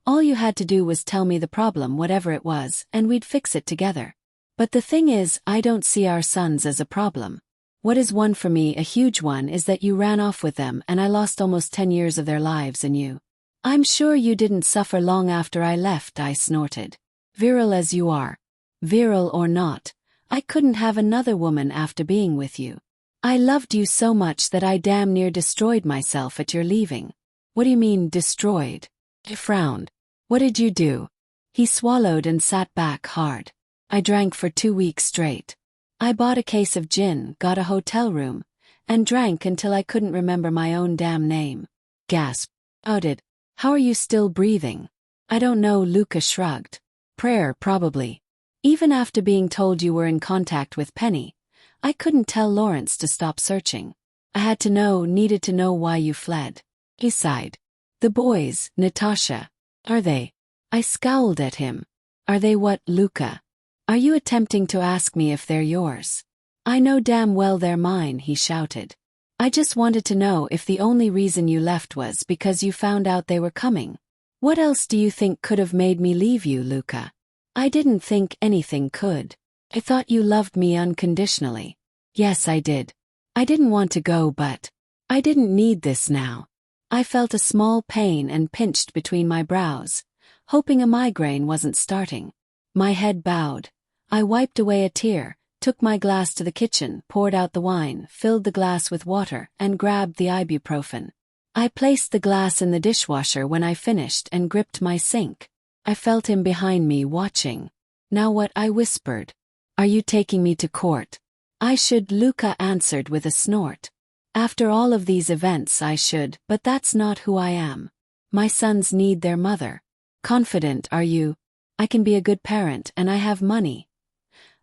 All you had to do was tell me the problem, whatever it was, and we'd fix it together. But the thing is, I don't see our sons as a problem. What is one for me, a huge one, is that you ran off with them and I lost almost 10 years of their lives and you. I'm sure you didn't suffer long after I left, I snorted. Virile as you are. Virile or not, I couldn't have another woman after being with you. I loved you so much that I damn near destroyed myself at your leaving. What do you mean, destroyed? He frowned. What did you do? He swallowed and sat back hard. I drank for 2 weeks straight. I bought a case of gin, got a hotel room, and drank until I couldn't remember my own damn name. Gasp. Outed. How are you still breathing? I don't know, Luca shrugged. Prayer, probably. Even after being told you were in contact with Penny, I couldn't tell Lawrence to stop searching. I had to know, needed to know why you fled. He sighed. The boys, Natasha. Are they? I scowled at him. Are they what, Luca? Are you attempting to ask me if they're yours? I know damn well they're mine, he shouted. I just wanted to know if the only reason you left was because you found out they were coming. What else do you think could have made me leave you, Luca? I didn't think anything could. I thought you loved me unconditionally. Yes, I did. I didn't want to go, but I didn't need this now. I felt a small pain and pinched between my brows, hoping a migraine wasn't starting. My head bowed. I wiped away a tear, took my glass to the kitchen, poured out the wine, filled the glass with water, and grabbed the ibuprofen. I placed the glass in the dishwasher when I finished and gripped my sink. I felt him behind me watching. Now what? I whispered. Are you taking me to court? I should, Luca answered with a snort. After all of these events I should, but that's not who I am. My sons need their mother. Confident, are you? I can be a good parent and I have money.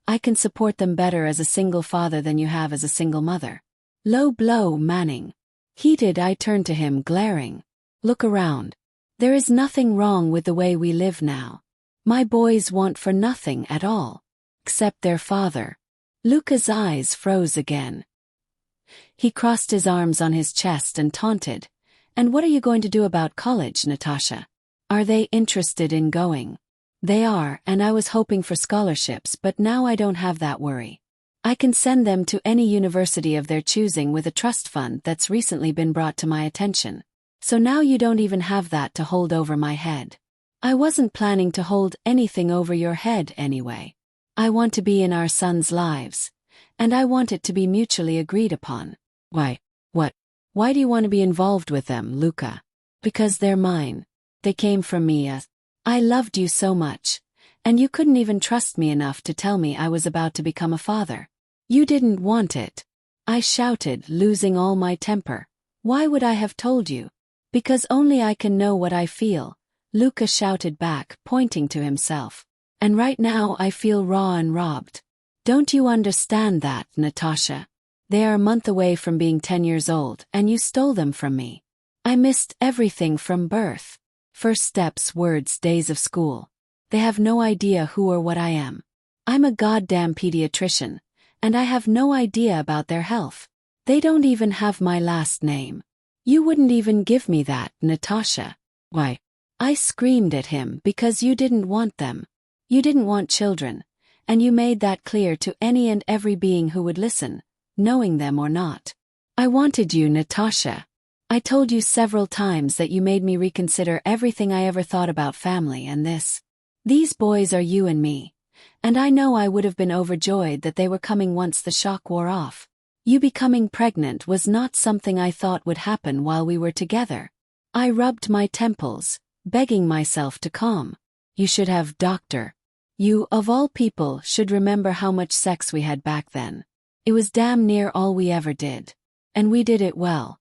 I can support them better as a single father than you have as a single mother. Low blow, Manning. Heated, I turned to him, glaring. Look around. There is nothing wrong with the way we live now. My boys want for nothing at all. Except their father. Luca's eyes froze again. He crossed his arms on his chest and taunted. "And what are you going to do about college, Natasha? Are they interested in going?" "They are, and I was hoping for scholarships, but now I don't have that worry. I can send them to any university of their choosing with a trust fund that's recently been brought to my attention. So now you don't even have that to hold over my head." "I wasn't planning to hold anything over your head anyway. I want to be in our sons' lives, and I want it to be mutually agreed upon." "Why? What? Why do you want to be involved with them, Luca?" "Because they're mine. They came from me. I loved you so much, and you couldn't even trust me enough to tell me I was about to become a father. You didn't want it." I shouted, losing all my temper. "Why would I have told you?" "Because only I can know what I feel," Luca shouted back, pointing to himself. "And right now I feel raw and robbed. Don't you understand that, Natasha? They are a month away from being 10 years old, and you stole them from me. I missed everything from birth. First steps, words, days of school. They have no idea who or what I am. I'm a goddamn pediatrician, and I have no idea about their health. They don't even have my last name. You wouldn't even give me that, Natasha." "Why?" I screamed at him. "Because you didn't want them. You didn't want children, and you made that clear to any and every being who would listen, knowing them or not. I wanted you, Natasha. I told you several times that you made me reconsider everything I ever thought about family and this. These boys are you and me, and I know I would have been overjoyed that they were coming once the shock wore off. You becoming pregnant was not something I thought would happen while we were together." I rubbed my temples, begging myself to calm. "You should have, doctor. You, of all people, should remember how much sex we had back then. It was damn near all we ever did. And we did it well.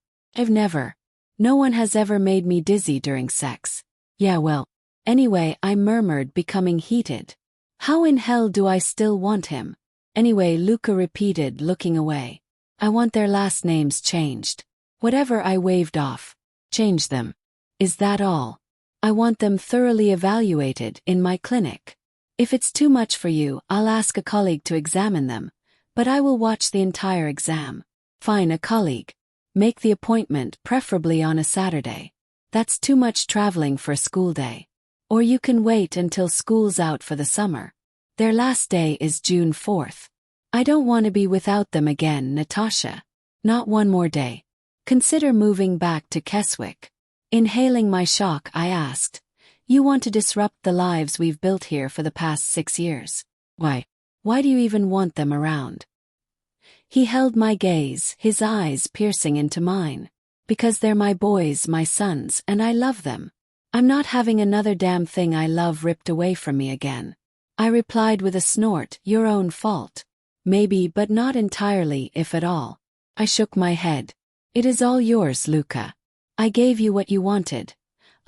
No one has ever made me dizzy during sex." "Yeah, well. Anyway," I murmured, becoming heated. "How in hell do I still want him?" "Anyway," Luca repeated, looking away. "I want their last names changed." "Whatever," I waved off. "Change them. Is that all?" "I want them thoroughly evaluated in my clinic. If it's too much for you, I'll ask a colleague to examine them, but I will watch the entire exam." "Fine, a colleague. Make the appointment, preferably on a Saturday. That's too much traveling for a school day. Or you can wait until school's out for the summer. Their last day is June 4th. I don't want to be without them again, Natasha. Not one more day. Consider moving back to Keswick." Inhaling my shock, I asked, "You want to disrupt the lives we've built here for the past 6 years? Why? Why do you even want them around?" He held my gaze, his eyes piercing into mine. "Because they're my boys, my sons, and I love them. I'm not having another damn thing I love ripped away from me again." I replied with a snort, "Your own fault. Maybe, but not entirely, if at all." I shook my head. "It is all yours, Luca. I gave you what you wanted.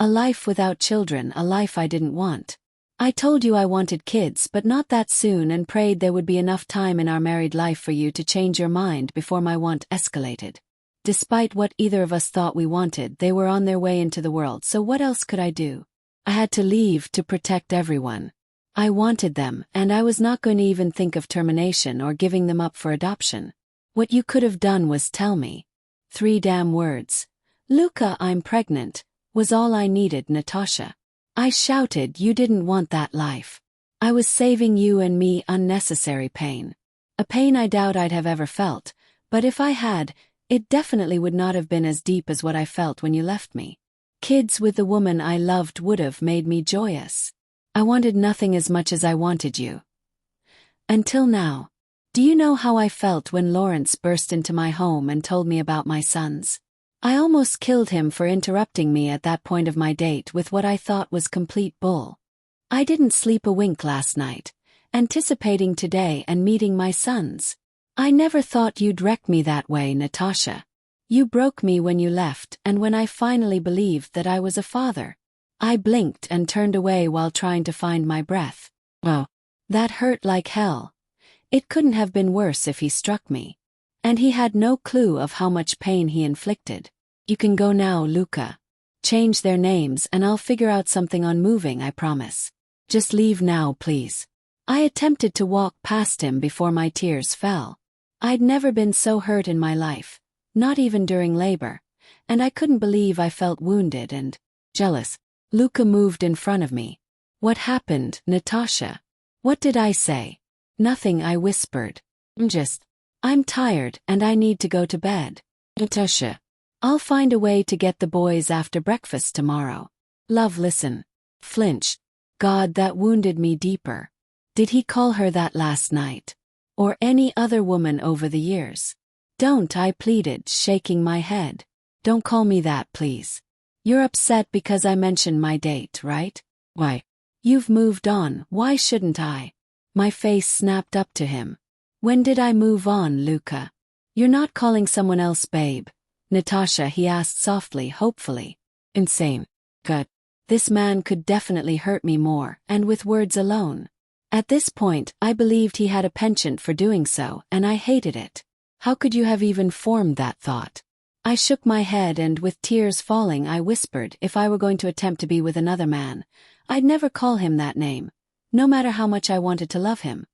A life without children, a life I didn't want. I told you I wanted kids, but not that soon, and prayed there would be enough time in our married life for you to change your mind before my want escalated. Despite what either of us thought we wanted, they were on their way into the world, so what else could I do? I had to leave to protect everyone. I wanted them, and I was not going to even think of termination or giving them up for adoption. What you could have done was tell me. 3 damn words. Luca, I'm pregnant, was all I needed, Natasha. I shouted, you didn't want that life. I was saving you and me unnecessary pain. A pain I doubt I'd have ever felt, but if I had, it definitely would not have been as deep as what I felt when you left me. Kids with the woman I loved would have made me joyous. I wanted nothing as much as I wanted you. Until now. Do you know how I felt when Lawrence burst into my home and told me about my sons? I almost killed him for interrupting me at that point of my date with what I thought was complete bull. I didn't sleep a wink last night, anticipating today and meeting my sons. I never thought you'd wreck me that way, Natasha. You broke me when you left, and when I finally believed that I was a father. I blinked and turned away while trying to find my breath. Oh, that hurt like hell. It couldn't have been worse if he struck me. And he had no clue of how much pain he inflicted. You can go now, Luca. Change their names and I'll figure out something on moving, I promise. Just leave now, please. I attempted to walk past him before my tears fell. I'd never been so hurt in my life, not even during labor, and I couldn't believe I felt wounded and jealous. Luca moved in front of me. What happened, Natasha? What did I say? Nothing, I whispered. I'm tired and I need to go to bed. Natasha. I'll find a way to get the boys after breakfast tomorrow. Love, listen. Flinch. God, that wounded me deeper. Did he call her that last night? Or any other woman over the years? Don't, I pleaded, shaking my head. Don't call me that, please. You're upset because I mentioned my date, right? Why? You've moved on, why shouldn't I? My face snapped up to him. When did I move on, Luca? You're not calling someone else babe, Natasha, he asked softly, hopefully. Insane. Good. This man could definitely hurt me more, and with words alone. At this point, I believed he had a penchant for doing so, and I hated it. How could you have even formed that thought? I shook my head and with tears falling I whispered if I were going to attempt to be with another man, I'd never call him that name, no matter how much I wanted to love him.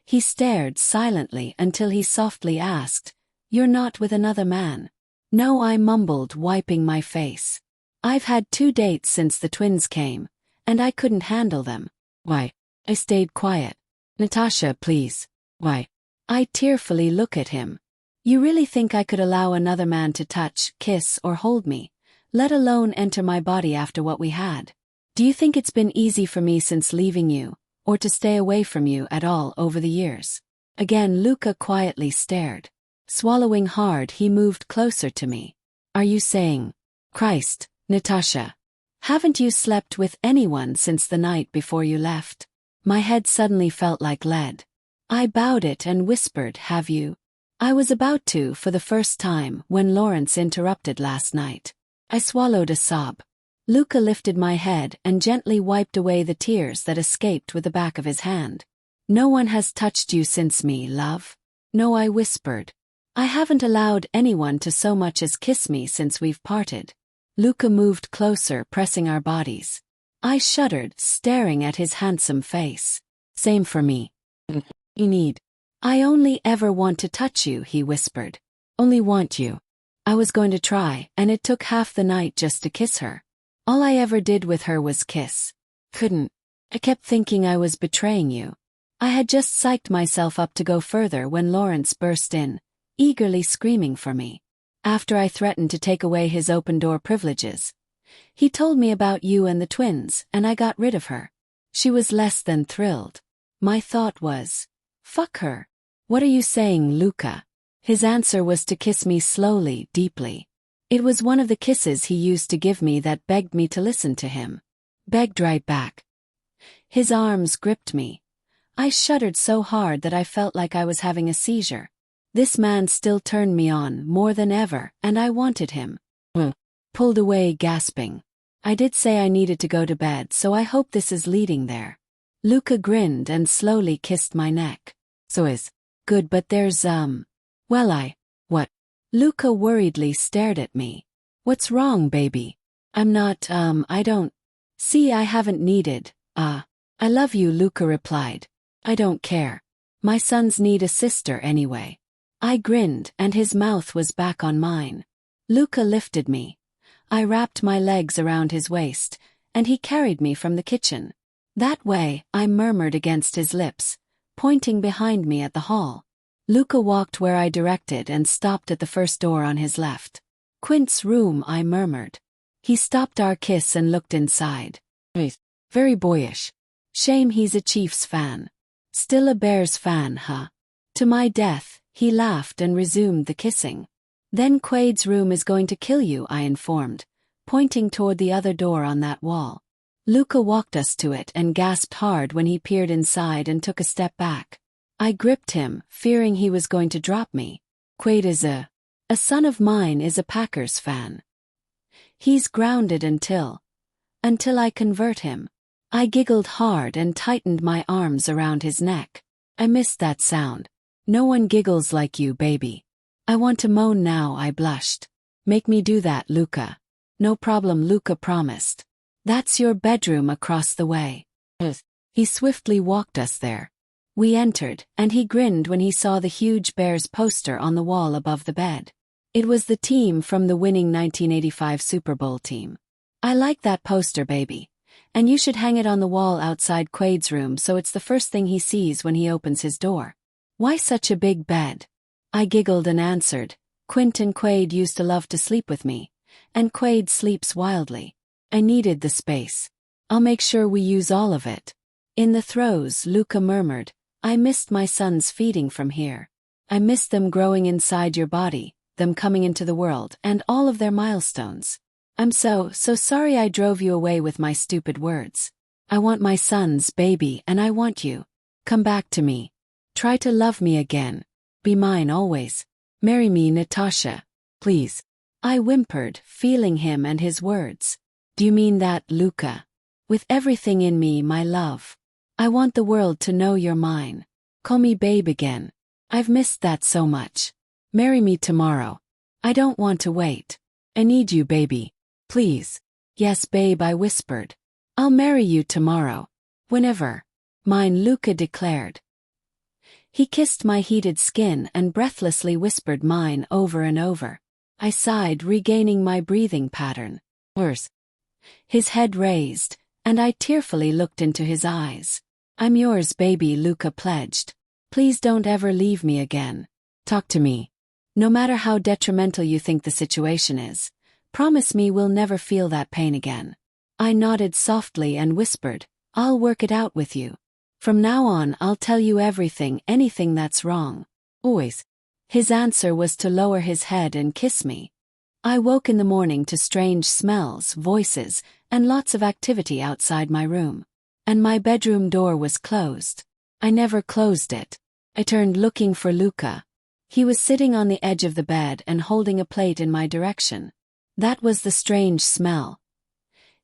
He stared silently until he softly asked, You're not with another man? No, I mumbled, wiping my face. I've had 2 dates since the twins came, and I couldn't handle them. Why? I stayed quiet. Natasha, please. Why? I tearfully look at him. You really think I could allow another man to touch, kiss, or hold me, let alone enter my body after what we had? Do you think it's been easy for me since leaving you, or to stay away from you at all over the years? Again, Luca quietly stared. Swallowing hard, he moved closer to me. Are you saying, Christ, Natasha, haven't you slept with anyone since the night before you left? My head suddenly felt like lead. I bowed it and whispered, Have you? I was about to for the first time when Lawrence interrupted last night. I swallowed a sob. Luca lifted my head and gently wiped away the tears that escaped with the back of his hand. No one has touched you since me, love. No, I whispered. I haven't allowed anyone to so much as kiss me since we've parted. Luca moved closer, pressing our bodies. I shuddered, staring at his handsome face. Same for me. You need. I only ever want to touch you, he whispered. Only want you. I was going to try, and it took half the night just to kiss her. All I ever did with her was kiss. Couldn't. I kept thinking I was betraying you. I had just psyched myself up to go further when Lawrence burst in, eagerly screaming for me. After I threatened to take away his open-door privileges. He told me about you and the twins, and I got rid of her. She was less than thrilled. My thought was, fuck her. What are you saying, Luca? His answer was to kiss me slowly, deeply. It was one of the kisses he used to give me that begged me to listen to him. Begged right back. His arms gripped me. I shuddered so hard that I felt like I was having a seizure. This man still turned me on more than ever, and I wanted him. Pulled away, gasping. I did say I needed to go to bed, so I hope this is leading there. Luca grinned and slowly kissed my neck. So is good, but there's what? Luca worriedly stared at me. What's wrong, baby? I'm not, I don't. See, I haven't needed, I love you, Luca replied. I don't care. My sons need a sister anyway. I grinned, and his mouth was back on mine. Luca lifted me. I wrapped my legs around his waist, and he carried me from the kitchen. That way, I murmured against his lips, pointing behind me at the hall. Luca walked where I directed and stopped at the first door on his left. Quint's room, I murmured. He stopped our kiss and looked inside. Very boyish. Shame he's a Chiefs fan. Still a Bears fan, huh? To my death, he laughed and resumed the kissing. Then Quade's room is going to kill you, I informed, pointing toward the other door on that wall. Luca walked us to it and gasped hard when he peered inside and took a step back. I gripped him, fearing he was going to drop me. Quade is a son of mine is a Packers fan. He's grounded until I convert him. I giggled hard and tightened my arms around his neck. I missed that sound. No one giggles like you, baby. I want to moan now, I blushed. Make me do that, Luca. No problem, Luca promised. That's your bedroom across the way. He swiftly walked us there. We entered, and he grinned when he saw the huge Bears poster on the wall above the bed. It was the team from the winning 1985 Super Bowl team. I like that poster, baby. And you should hang it on the wall outside Quade's room so it's the first thing he sees when he opens his door. Why such a big bed? I giggled and answered, Quint and Quade used to love to sleep with me, and Quade sleeps wildly. I needed the space. I'll make sure we use all of it. In the throes, Luca murmured, I missed my sons feeding from here. I missed them growing inside your body, them coming into the world, and all of their milestones. I'm so sorry I drove you away with my stupid words. I want my sons, baby, and I want you. Come back to me. Try to love me again. Be mine always. Marry me, Natasha. Please. I whimpered, feeling him and his words. Do you mean that, Luca? With everything in me, my love. I want the world to know you're mine. Call me babe again. I've missed that so much. Marry me tomorrow. I don't want to wait. I need you, baby. Please. Yes, babe, I whispered. I'll marry you tomorrow. Whenever. Mine, Luca declared. He kissed my heated skin and breathlessly whispered mine over and over. I sighed, regaining my breathing pattern. Worse. His head raised, and I tearfully looked into his eyes. I'm yours, baby, Luca pledged. Please don't ever leave me again. Talk to me. No matter how detrimental you think the situation is, promise me we'll never feel that pain again. I nodded softly and whispered, I'll work it out with you. From now on I'll tell you everything, anything that's wrong. Always. His answer was to lower his head and kiss me. I woke in the morning to strange smells, voices, and lots of activity outside my room. And my bedroom door was closed. I never closed it. I turned looking for Luca. He was sitting on the edge of the bed and holding a plate in my direction. That was the strange smell.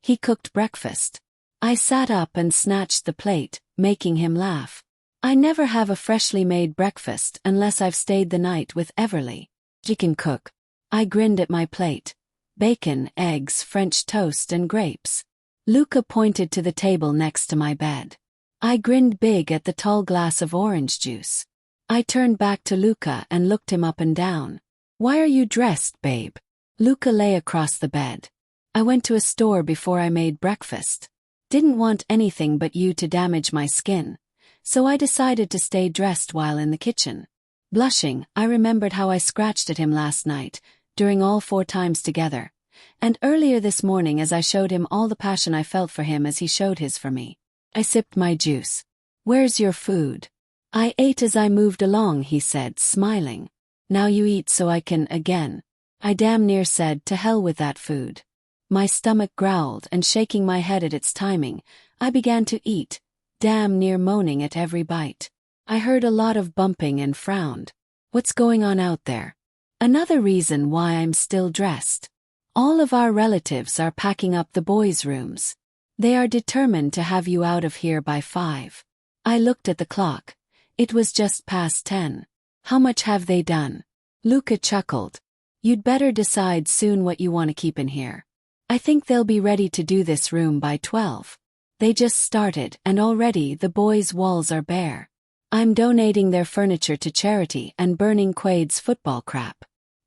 He cooked breakfast. I sat up and snatched the plate, making him laugh. I never have a freshly made breakfast unless I've stayed the night with Everly. She can cook. I grinned at my plate. Bacon, eggs, French toast, and grapes. Luca pointed to the table next to my bed. I grinned big at the tall glass of orange juice. I turned back to Luca and looked him up and down. Why are you dressed, babe? Luca lay across the bed. I went to a store before I made breakfast. Didn't want anything but you to damage my skin, so I decided to stay dressed while in the kitchen. Blushing, I remembered how I scratched at him last night, during all 4 times together, and earlier this morning as I showed him all the passion I felt for him as he showed his for me. I sipped my juice. Where's your food? I ate as I moved along, he said, smiling. Now you eat so I can, again. I damn near said, to hell with that food. My stomach growled, and shaking my head at its timing, I began to eat, damn near moaning at every bite. I heard a lot of bumping and frowned. What's going on out there? Another reason why I'm still dressed. All of our relatives are packing up the boys' rooms. They are determined to have you out of here by 5. I looked at the clock. It was just past 10. How much have they done? Luca chuckled. You'd better decide soon what you want to keep in here. I think they'll be ready to do this room by 12. They just started, and already the boys' walls are bare. I'm donating their furniture to charity and burning Quade's football crap.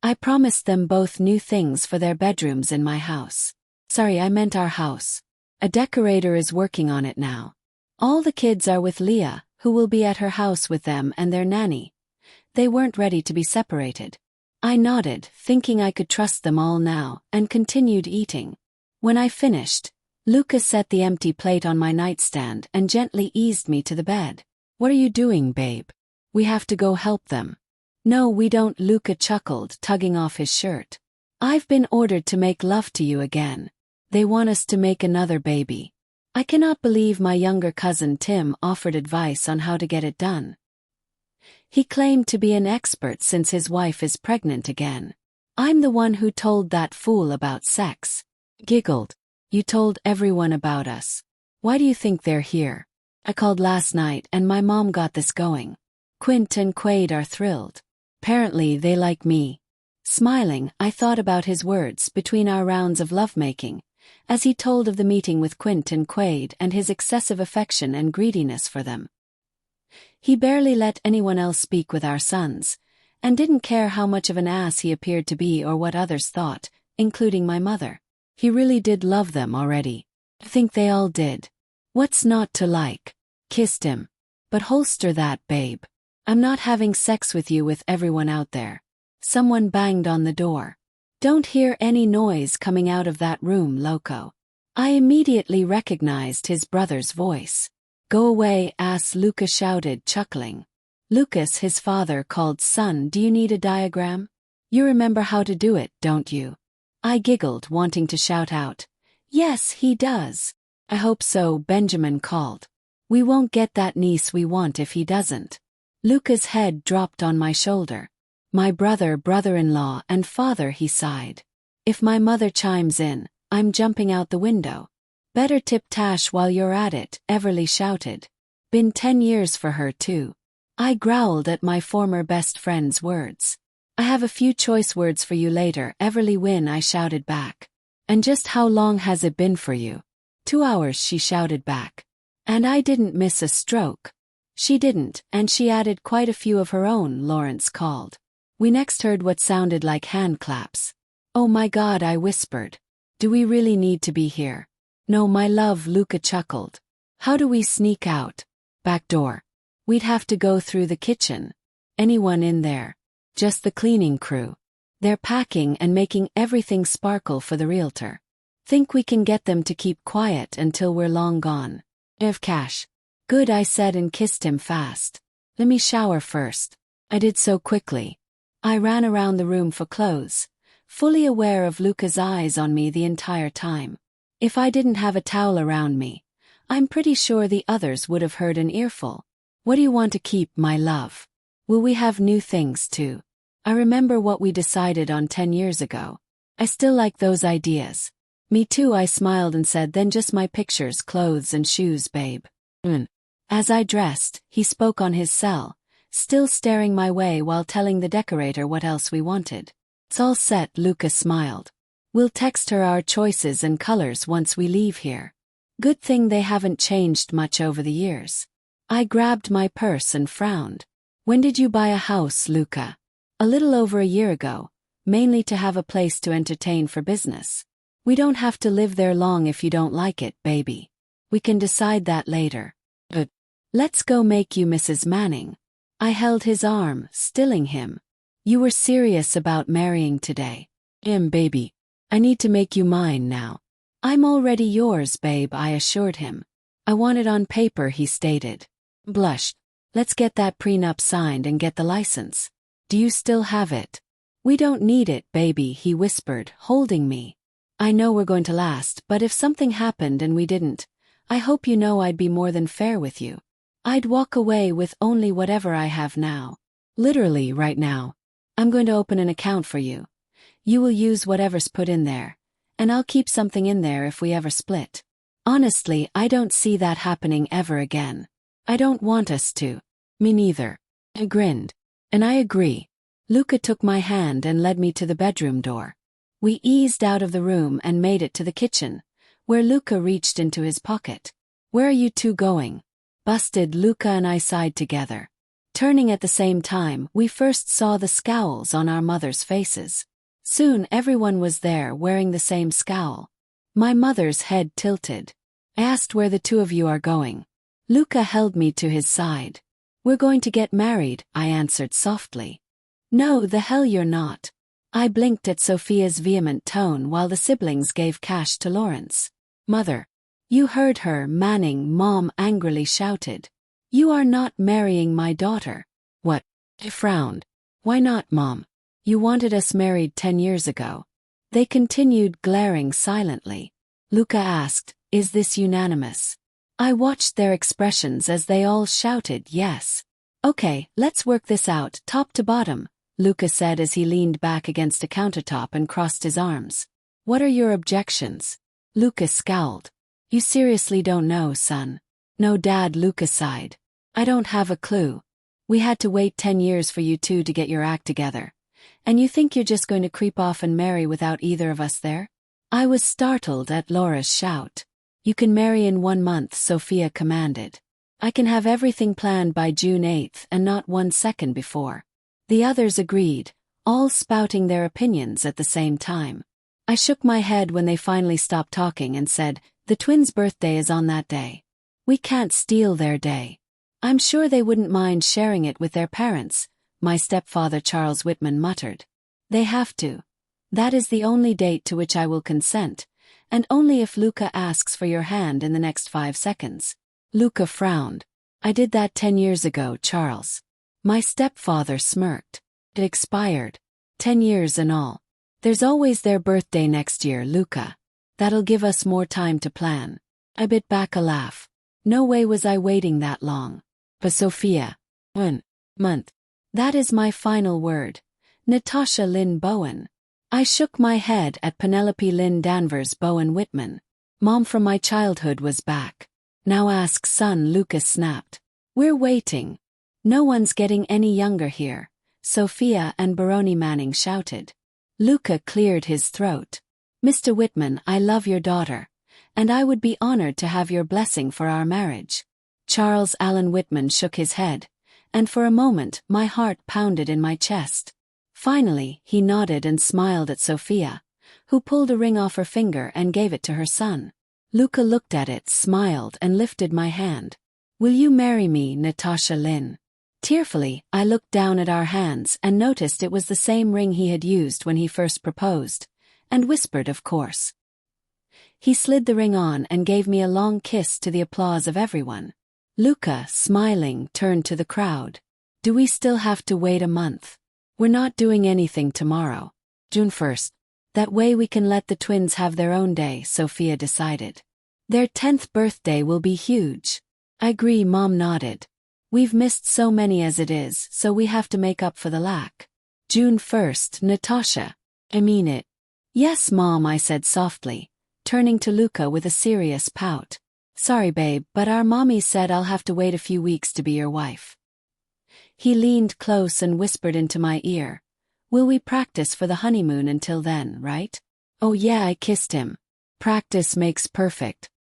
I promised them both new things for their bedrooms in my house. Sorry, I meant our house. A decorator is working on it now. All the kids are with Leah, who will be at her house with them and their nanny. They weren't ready to be separated. I nodded, thinking I could trust them all now, and continued eating. When I finished, Luca set the empty plate on my nightstand and gently eased me to the bed. What are you doing, babe? We have to go help them. No, we don't, Luca chuckled, tugging off his shirt. I've been ordered to make love to you again. They want us to make another baby. I cannot believe my younger cousin Tim offered advice on how to get it done. He claimed to be an expert since his wife is pregnant again. I'm the one who told that fool about sex. Giggled. You told everyone about us. Why do you think they're here? I called last night and my mom got this going. Quint and Quade are thrilled. Apparently they like me. Smiling, I thought about his words between our rounds of lovemaking, as he told of the meeting with Quint and Quade and his excessive affection and greediness for them. He barely let anyone else speak with our sons, and didn't care how much of an ass he appeared to be or what others thought, including my mother. He really did love them already. I think they all did. What's not to like? Kissed him. But holster that, babe. I'm not having sex with you with everyone out there. Someone banged on the door. Don't hear any noise coming out of that room, loco. I immediately recognized his brother's voice. Go away, ass, Luca shouted, chuckling. Lucas, his father, called, son, do you need a diagram? You remember how to do it, don't you? I giggled, wanting to shout out. Yes, he does. I hope so, Benjamin called. We won't get that niece we want if he doesn't. Luca's head dropped on my shoulder. My brother, brother-in-law, and father, he sighed. If my mother chimes in, I'm jumping out the window. Better tip Tash while you're at it, Everly shouted. Been 10 years for her too. I growled at my former best friend's words. I have a few choice words for you later, Everly Wynne, I shouted back. And just how long has it been for you? 2 hours, she shouted back. And I didn't miss a stroke. She didn't, and she added quite a few of her own, Lawrence called. We next heard what sounded like hand claps. Oh my God, I whispered. Do we really need to be here? No, my love, Luca chuckled. How do we sneak out? Back door. We'd have to go through the kitchen. Anyone in there? Just the cleaning crew. They're packing and making everything sparkle for the realtor. Think we can get them to keep quiet until we're long gone. If cash. Good, I said and kissed him fast. Let me shower first. I did so quickly. I ran around the room for clothes, fully aware of Luca's eyes on me the entire time. If I didn't have a towel around me, I'm pretty sure the others would have heard an earful. What do you want to keep, my love? Will we have new things too? I remember what we decided on 10 years ago. I still like those ideas. Me too, I smiled and said, then just my pictures, clothes and shoes, babe. As I dressed, he spoke on his cell, still staring my way while telling the decorator what else we wanted. It's all set, Luca smiled. We'll text her our choices and colors once we leave here. Good thing they haven't changed much over the years. I grabbed my purse and frowned. When did you buy a house, Luca? A little over a year ago, mainly to have a place to entertain for business. We don't have to live there long if you don't like it, baby. We can decide that later. But let's go make you Mrs. Manning. I held his arm, stilling him. You were serious about marrying today. Baby. I need to make you mine now. I'm already yours, babe, I assured him. I want it on paper, he stated. Blushed. Let's get that prenup signed and get the license. Do you still have it? We don't need it, baby, he whispered, holding me. I know we're going to last, but if something happened and we didn't, I hope you know I'd be more than fair with you. I'd walk away with only whatever I have now. Literally, right now. I'm going to open an account for you. You will use whatever's put in there, and I'll keep something in there if we ever split. Honestly, I don't see that happening ever again. I don't want us to. Me neither. I grinned. And I agree. Luca took my hand and led me to the bedroom door. We eased out of the room and made it to the kitchen, where Luca reached into his pocket. Where are you two going? Busted, Luca and I sighed together. Turning at the same time, we first saw the scowls on our mothers' faces. Soon everyone was there wearing the same scowl. My mother's head tilted. I asked where the two of you are going. Luca held me to his side. We're going to get married, I answered softly. No, the hell you're not. I blinked at Sophia's vehement tone while the siblings gave cash to Lawrence. Mother. You heard her, Manning, Mom angrily shouted. You are not marrying my daughter. What? I frowned. Why not, Mom? You wanted us married 10 years ago. They continued glaring silently. Luca asked, is this unanimous? I watched their expressions as they all shouted yes. Okay, let's work this out, top to bottom, Luca said as he leaned back against a countertop and crossed his arms. What are your objections? Luca scowled. You seriously don't know, son? No, Dad, Luca sighed. I don't have a clue. We had to wait 10 years for you two to get your act together. And you think you're just going to creep off and marry without either of us there? I was startled at Laura's shout. You can marry in 1 month, Sophia commanded. I can have everything planned by June 8th and not 1 second before. The others agreed, all spouting their opinions at the same time. I shook my head when they finally stopped talking and said, the twins' birthday is on that day. We can't steal their day. I'm sure they wouldn't mind sharing it with their parents, my stepfather Charles Whitman muttered. They have to. That is the only date to which I will consent, and only if Luca asks for your hand in the next 5 seconds. Luca frowned. I did that 10 years ago, Charles. My stepfather smirked. It expired. 10 years and all. There's always their birthday next year, Luca. That'll give us more time to plan. I bit back a laugh. No way was I waiting that long. But Sophia. 1 month. That is my final word. Natasha Lynn Bowen. I shook my head at Penelope Lynn Danvers Bowen Whitman. Mom from my childhood was back. Now ask son, Lucas snapped. We're waiting. No one's getting any younger here, Sophia and Baroni Manning shouted. Luca cleared his throat. Mr. Whitman, I love your daughter, and I would be honored to have your blessing for our marriage. Charles Allen Whitman shook his head, and for a moment my heart pounded in my chest. Finally, he nodded and smiled at Sophia, who pulled a ring off her finger and gave it to her son. Luca looked at it, smiled, and lifted my hand. Will you marry me, Natasha Lynn? Tearfully, I looked down at our hands and noticed it was the same ring he had used when he first proposed, and whispered, of course. He slid the ring on and gave me a long kiss to the applause of everyone. Luca, smiling, turned to the crowd. Do we still have to wait a month? We're not doing anything tomorrow. June 1st. That way we can let the twins have their own day, Sophia decided. Their 10th birthday will be huge. I agree, Mom nodded. We've missed so many as it is, so we have to make up for the lack. June 1st, Natasha. I mean it. Yes, Mom, I said softly, turning to Luca with a serious pout. Sorry, babe, but our mommy said I'll have to wait a few weeks to be your wife. He leaned close and whispered into my ear. Will we practice for the honeymoon until then, right? Oh yeah, I kissed him. Practice makes perfect.